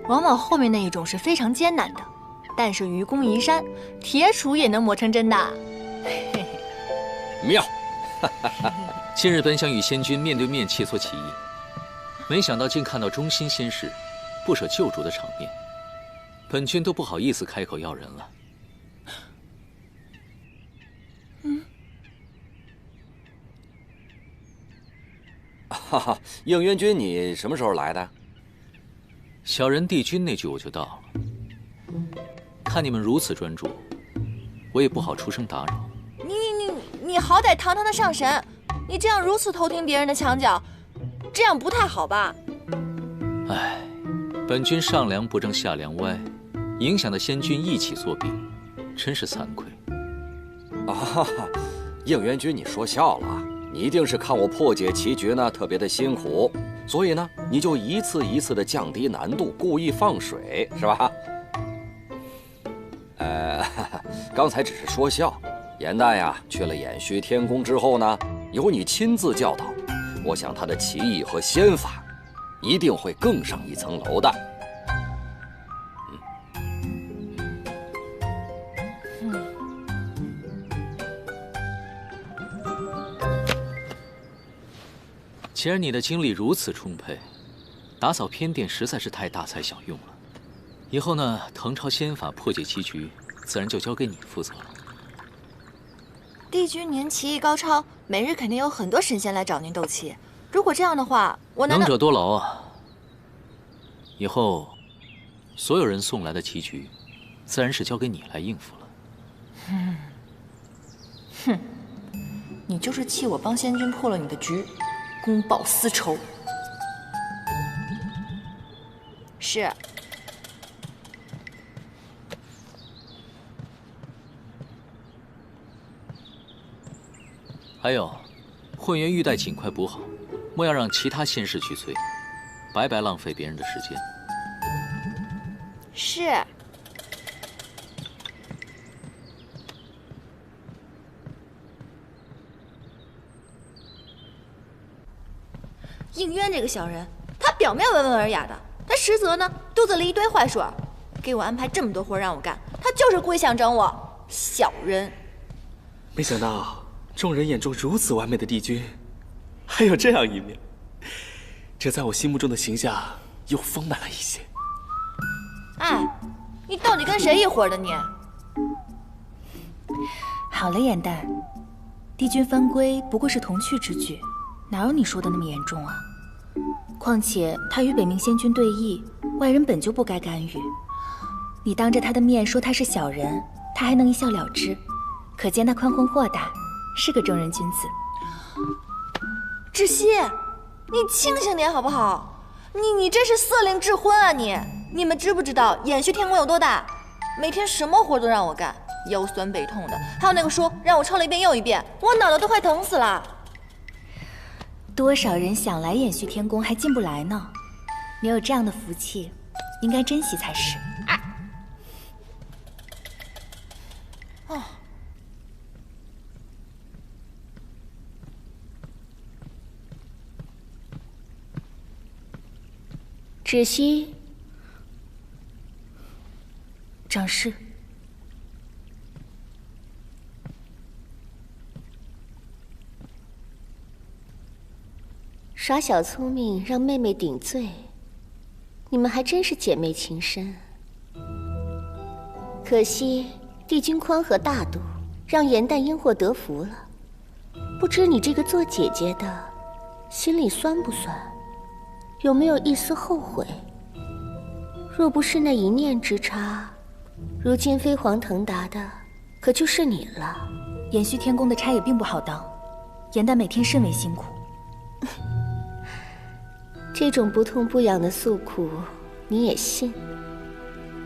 往往後面那一種是非常艱難的，但是愚公移山，鐵杵也能磨成針的。妙！今日本想與仙君面對面切磋棋藝，沒想到竟看到忠心仙士不捨舊主的場面，本君都不好意思開口要人了。哈哈，應元君，你什麼時候來的？小人帝君那句我就到了。看你們如此專注，我也不好出聲打擾。你好歹堂堂的上神，你這樣如此偷聽別人的牆角，這樣不太好吧？哎，本君上梁不正下梁歪，影響的仙君一起作弊，真是慚愧。啊，應元君，你說笑了，你一定是看我破解棋局呢特別的辛苦，所以呢你就一次一次的降低難度，故意放水，是吧？剛才只是說笑。颜旦呀，去了偃虛天宮之後呢，由你親自教導，我想他的棋藝和仙法一定會更上一層樓的。既然你的精力如此充沛，打掃偏殿實在是太大材小用了。以後呢，謄抄仙法破解棋局，自然就交給你負責了。帝君您棋藝高超，每日肯定有很多神仙來找您鬥棋。如果這樣的話，我難道……能者多勞啊！以後，所有人送來的棋局，自然是交給你來應付了。哼，你就是氣我幫仙君破了你的局，公報私仇。是。还有，混元玉带盡快補好，莫要讓其他仙士去催，白白浪費別人的時間。是。應淵這個小人，他表面溫文爾雅的，他實則呢肚子裡一堆壞水，給我安排這麼多活讓我幹，他就是故意想整我，小人。沒想到。眾人眼中如此完美的帝君，還有這樣一面，這在我心目中的形象又豐滿了一些。哎，你到底跟誰一夥的你？好了，顏旦，帝君翻歸不過是童趣之舉，哪有你說的那麼嚴重啊？況且他與北冥仙君對弈，外人本就不該干預。你当着他的面說他是小人，他还能一笑了之，可见他宽宏豁达，是个正人君子。芷溪，你清醒点好不好？你这是色令智昏啊你！你们知不知道延续天宫有多大？每天什么活都让我干，腰酸背痛的。还有那个书让我抄了一遍又一遍，我脑袋都快疼死了。多少人想来延续天宫还进不来呢？你有这样的福气，应该珍惜才是。哦。芷溪，长侍。耍小聪明让妹妹顶罪，你们还真是姐妹情深。可惜帝君宽和大度，让颜淡因祸得福了。不知你这个做姐姐的，心里酸不酸？有没有一丝后悔？若不是那一念之差，如今飞黄腾达的可就是你了。延续天宫的差也并不好当，颜淡每天甚为辛苦。这种不痛不痒的诉苦，你也信？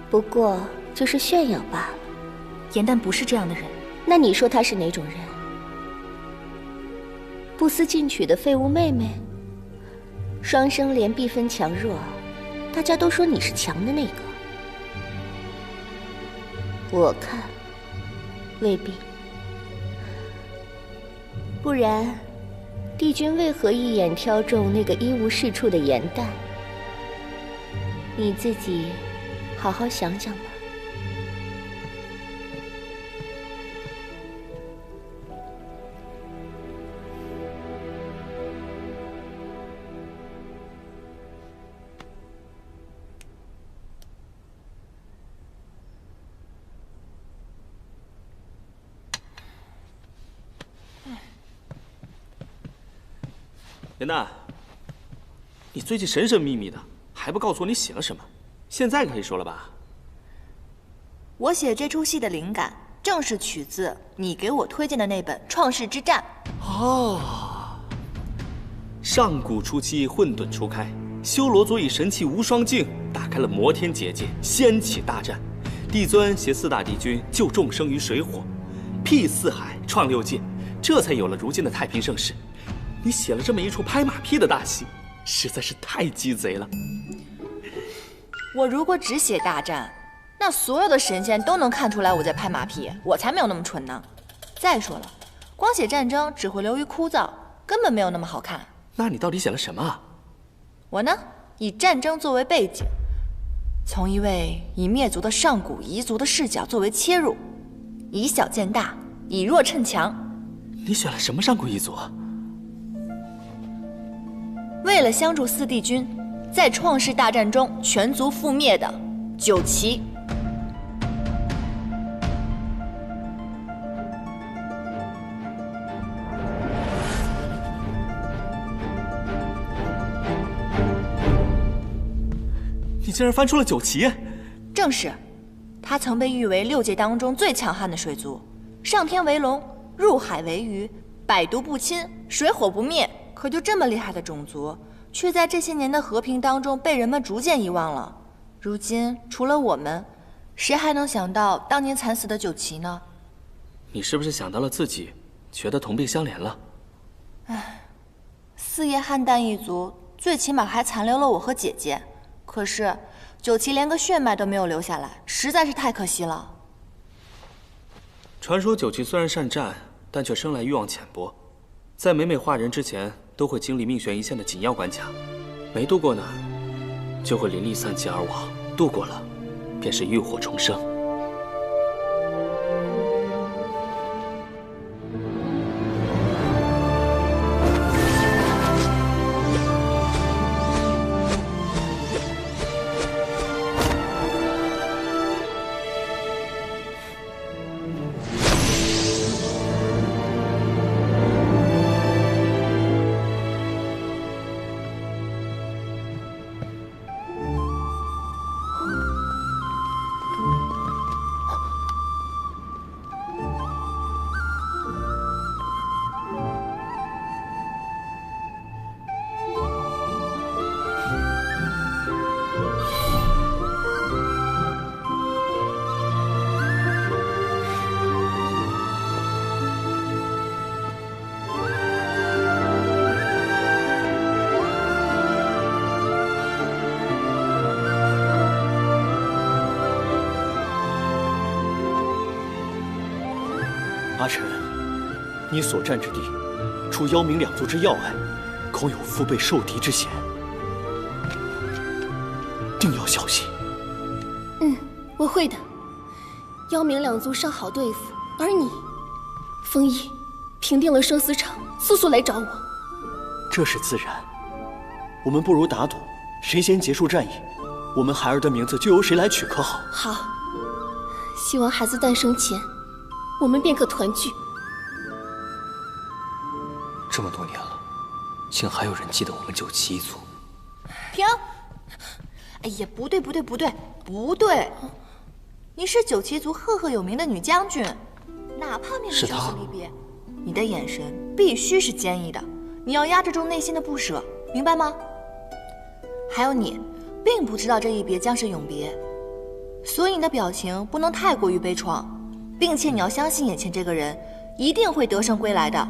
不过就是炫耀罢了。颜淡不是这样的人。那你说她是哪种人？不思进取的废物妹妹？双生连必分强弱，大家都说你是强的那个。我看未必。不然帝君为何一眼挑中那个一无是处的颜淡？你自己好好想想吧。颜淡，你最近神神秘秘的，还不告诉我你写了什么？现在可以说了吧？我写这出戏的灵感，正是取自你给我推荐的那本《创世之戰》。哦，上古初期，混沌初開，修羅族以神器無雙鏡打開了摩天結界，掀起大戰。帝尊攜四大帝君救眾生於水火，闢四海，創六界，這才有了如今的太平盛世。你寫了這麼一出拍馬屁的大戲，實在是太雞賊了。我如果只寫大戰，那所有的神仙都能看出來我在拍馬屁，我才沒有那麼蠢呢。再說了，光寫戰爭只會流於枯燥，根本沒有那麼好看。那你到底寫了什麼啊？我呢，以戰爭作為背景，從一位已滅族的上古彝族的視角作為切入，以小見大，以弱趁強。你選了什麼上古彝族啊？為了相助四帝君，在創世大戰中全族覆滅的九岐。你竟然翻出了九岐？正是，他曾被譽為六界當中最強悍的水族，上天為龍，入海為魚，百毒不侵，水火不滅。可就這麼厲害的種族，卻在這些年的和平當中被人們逐漸遺忘了。如今除了我們，誰還能想到當年慘死的九岐呢？你是不是想到了自己，覺得同病相憐了？唉，四葉漢旦一族最起碼還殘留了我和姐姐，可是九岐連個血脈都沒有留下來，實在是太可惜了。傳說九岐雖然善戰，但卻生來慾望淺薄，在每每化人之前，都會經歷命懸一線的緊要關卡，沒度過呢，就會靈力散盡而亡；度過了，便是浴火重生。阿晨，你所占之地，除妖冥两族之要外，恐有腹背受敌之嫌，定要小心。我会的。妖冥两族尚好对付，而你，风翼，平定了生死场，速速来找我。这是自然。我们不如打赌，谁先结束战役，我们孩儿的名字就由谁来取，可好？好。希望孩子诞生前，我们便可团聚。这么多年了，竟还有人记得我们九旗一族。停！哎呀，不对，你是九旗族赫赫有名的女将軍，哪怕面对生死离別，你的眼神必須是堅毅的，你要壓制住內心的不捨，明白嗎？還有你，並不知道這一別將是永別，所以你的表情不能太過於悲愴，並且你要相信眼前這個人一定會得勝歸來的。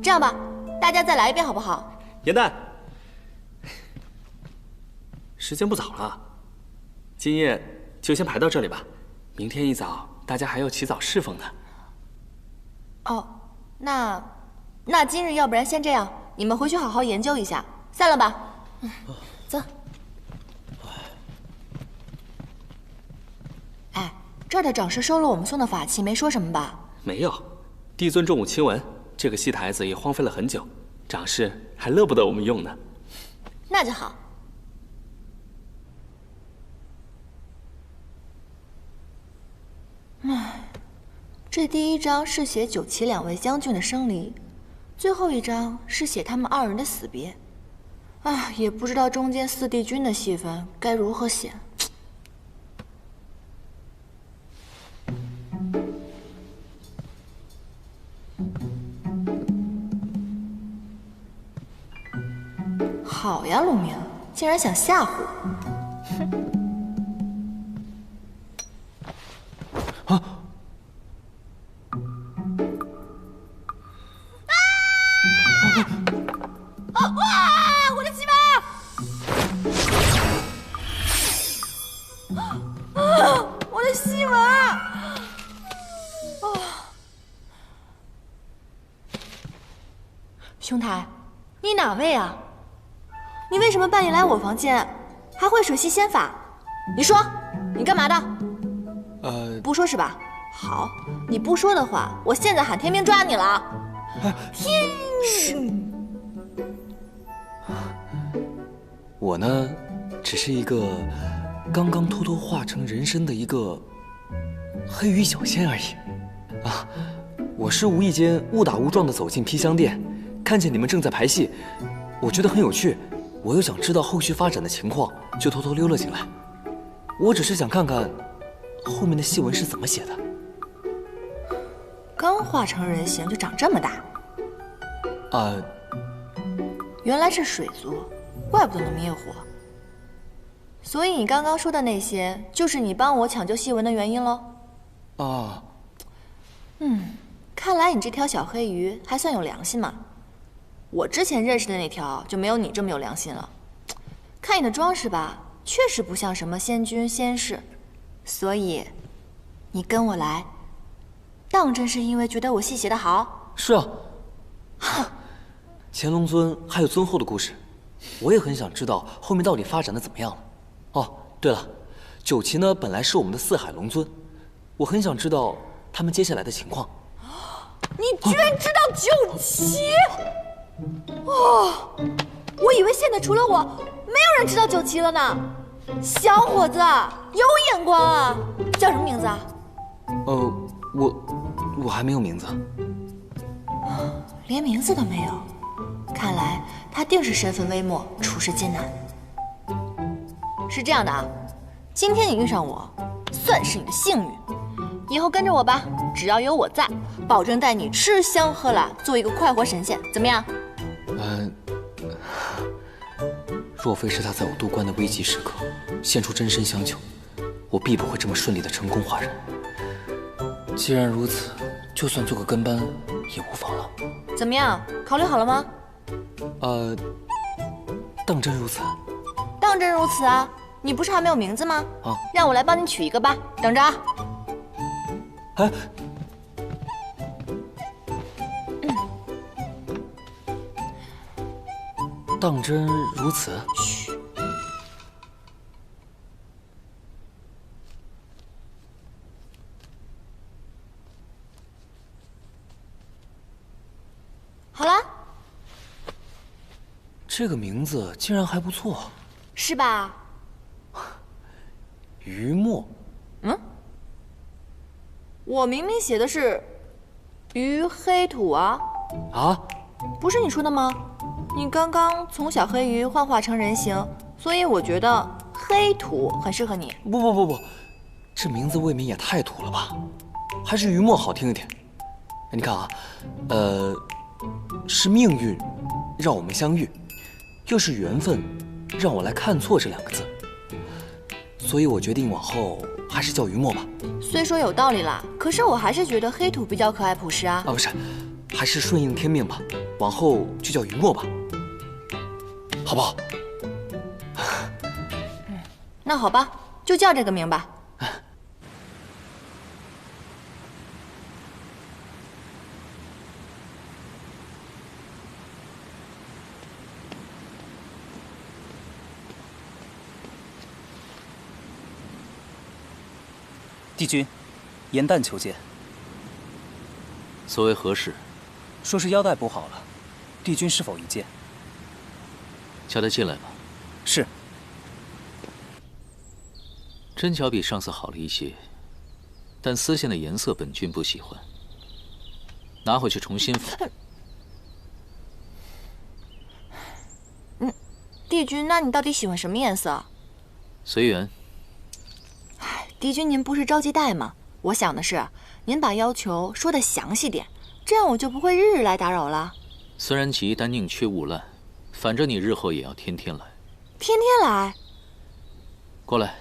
這樣吧，大家再來一遍好不好？元旦，時間不早了，今夜就先排到這裡吧。明天一早，大家還要起早侍奉呢。哦，那今日要不然先這樣，你們回去好好研究一下，散了吧。走。哎，這兒的長師收了我們送的法器，沒說什麼吧？沒有，帝尊重我親聞，這個戲台子也荒廢了很久，長師還樂不得我們用呢。那就好。唉，這第一章是寫九旗兩位將軍的生離，最後一章是寫他們二人的死別。唉，也不知道中間四帝君的戲份該如何寫。好呀，陆明，竟然想嚇唬我！哼！哇！我的西门！我的西门！兄台，你哪位啊？你為什麼半夜來我房間，還會水系仙法？你說，你幹嘛的？不說是吧？好，你不說的話，我現在喊天兵抓你了。天！我呢，只是一個剛剛偷偷化成人身的一個黑羽小仙而已。啊，我是無意間誤打誤撞的走進披香殿，看見你們正在排戲，我覺得很有趣。我又想知道後續發展的情況，就偷偷溜了進來。我只是想看看後面的戲文是怎麼寫的。剛化成人形就長這麼大？原來是水族，怪不得能滅火。所以你剛剛說的那些，就是你幫我搶救戲文的原因嘍？看來你這條小黑魚還算有良心嘛。我之前認識的那條就沒有你這麼有良心了。看你的裝飾吧，確實不像什麼仙君仙士，所以你跟我來，當真是因為覺得我戲寫得好？是啊。乾隆尊還有尊後的故事，我也很想知道後面到底發展的怎麼樣了。哦，對了，九旗呢本來是我們的四海龍尊，我很想知道他們接下來的情況。你居然知道九旗？哦，我以為現在除了我，沒有人知道九旗了呢。小伙子，有眼光啊！叫什麼名字啊？我還沒有名字。連名字都沒有，看來他定是身份微末，處事艱難。是這樣的啊，今天你遇上我，算是你的幸運。以後跟着我吧，只要有我在，保證帶你吃香喝辣，做一個快活神仙，怎麼樣？若非是他在我渡關的危急時刻獻出真身相救，我必不會這麼順利的成功化人。既然如此，就算做個跟班也無妨了。怎麼樣？考慮好了嗎？當真如此？當真如此啊！你不是還沒有名字嗎？讓我來幫你取一個吧，等着啊。當真如此？噓。好了。这个名字竟然还不错，是吧？于墨。嗯，我明明写的是于黑土啊。啊？不是你说的吗？你刚刚从小黑鱼幻化成人形，所以我觉得黑土很适合你。不，这名字未免也太土了吧？还是于墨好听一点。你看啊，是命运讓我們相遇，又是緣分讓我來看錯這兩個字，所以我決定往後還是叫於墨吧。雖說有道理啦，可是我還是覺得黑土比較可愛樸實啊。不是，還是順應天命吧，往後就叫於墨吧，好不好？那好吧，就叫這個名吧。帝君，严旦求见。所谓何事？說是腰帶補好了，帝君是否一見？叫他進來吧。是。針腳比上次好了一些，但絲線的顏色本君不喜歡，拿回去重新縫。帝君，那你到底喜歡什麼顏色？隨緣。帝君，您不是着急帶嗎？我想的是，您把要求說得詳細點，這樣我就不會日日來打擾了。雖然急，但寧缺毋濫，反正你日後也要天天來。天天來？過來，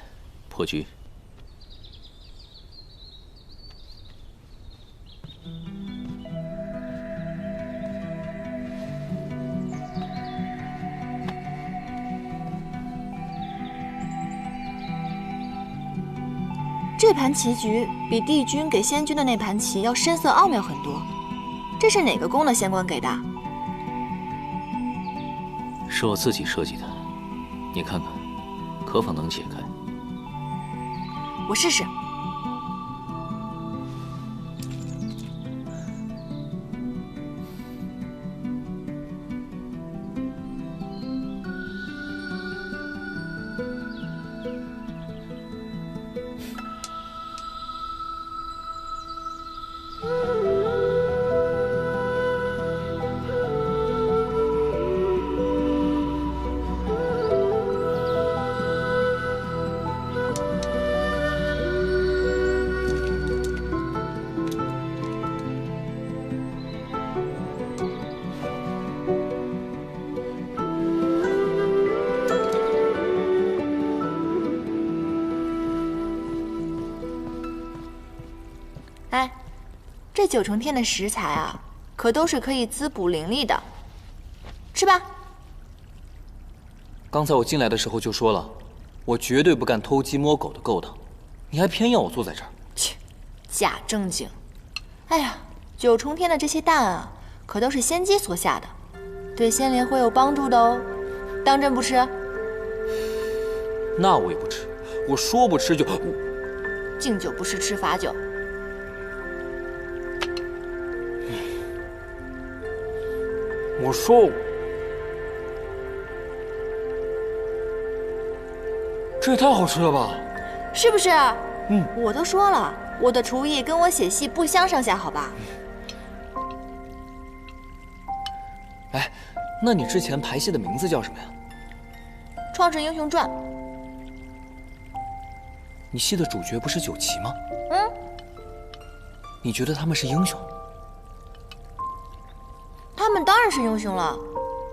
破局。這盤棋局比帝君給仙君的那盤棋要深色奧妙很多，這是哪個宮的仙官給的？是我自己設計的，你看看，可否能解開？我試試。哎，這9重天的食材啊，可都是可以滋補靈力的，吃吧。剛才我進來的時候就說了，我絕對不幹偷雞摸狗的勾當，你還偏要我坐在這兒。切，假正經。哎呀，9重天的這些蛋啊，可都是仙姬所下的，對仙靈會有幫助的哦。當真不吃？那我也不吃，我說不吃就……敬酒不吃吃罰酒。我說，這也太好吃了吧？是不是？我都說了，我的廚藝跟我寫戲不相上下，好吧？哎，那你之前排戲的名字叫什麼呀？《創世英雄傳》。你戲的主角不是9岐嗎？你覺得他們是英雄？他們當然是英雄了，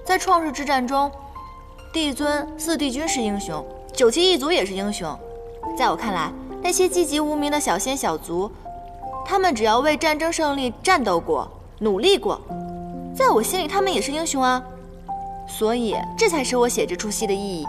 在創世之戰中，帝尊、4帝君是英雄，9岐一族也是英雄。在我看來，那些籍籍無名的小仙小族，他們只要為戰爭勝利戰鬥過、努力過，在我心裡他們也是英雄啊。所以，這才是我寫這出戲的意義。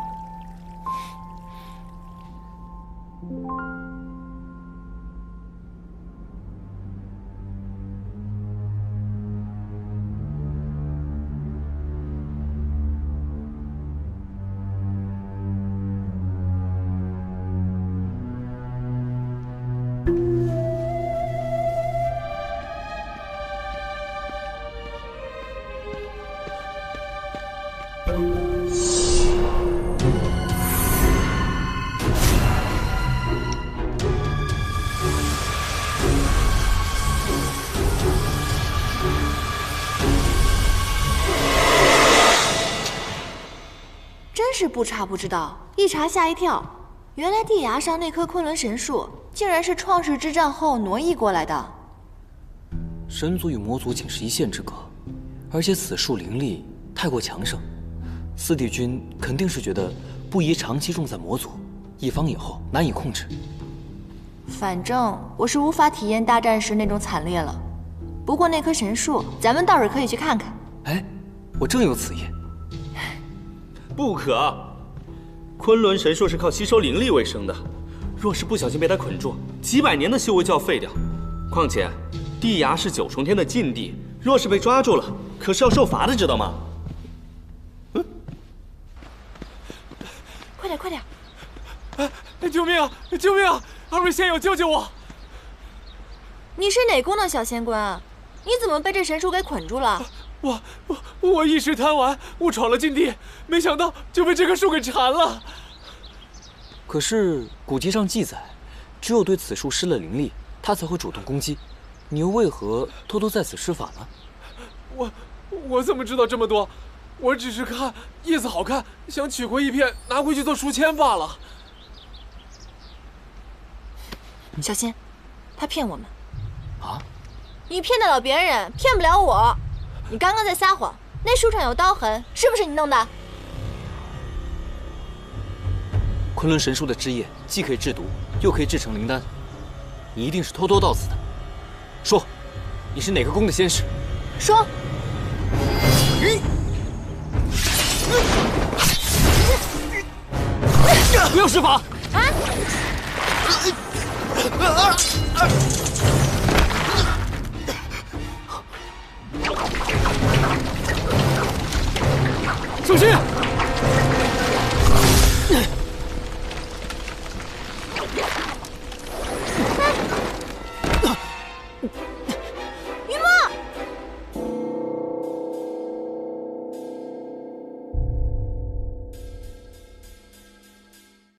是不查不知道，一查吓一跳。原来地崖上那棵昆仑神树，竟然是创世之战后挪移過来的。神族与魔族仅是一线之隔，而且此树灵力太过强盛，四帝君肯定是觉得不宜长期种在魔族，一方以后难以控制。反正我是无法体验大战时那种惨烈了。不過那棵神树，咱们倒是可以去看看。哎，我正有此意。不可！昆仑神树是靠吸收灵力为生的，若是不小心被它捆住，几百年的修为就要废掉。况且，地崖是9重天的禁地，若是被抓住了，可是要受罚的，知道吗？快点，快点！救命啊！救命啊！二位仙友，救救我！你是哪宫的小仙官啊？你怎么被这神树给捆住了？我一时贪玩，误闖了禁地，没想到就被这棵树给纏了。可是古籍上记载，只有对此树施了灵力，它才会主动攻击。你又为何偷偷在此施法呢？我怎么知道这麼多？我只是看叶子好看，想取回一片拿回去做书签罷了。小心，他騙我們。啊？你騙得了別人，騙不了我。你剛剛在撒謊，那樹上有刀痕，是不是你弄的？昆仑神樹的枝葉既可以制毒，又可以制成靈丹，你一定是偷偷到此的。說，你是哪個宮的仙使？說。不要施法！啊！小心！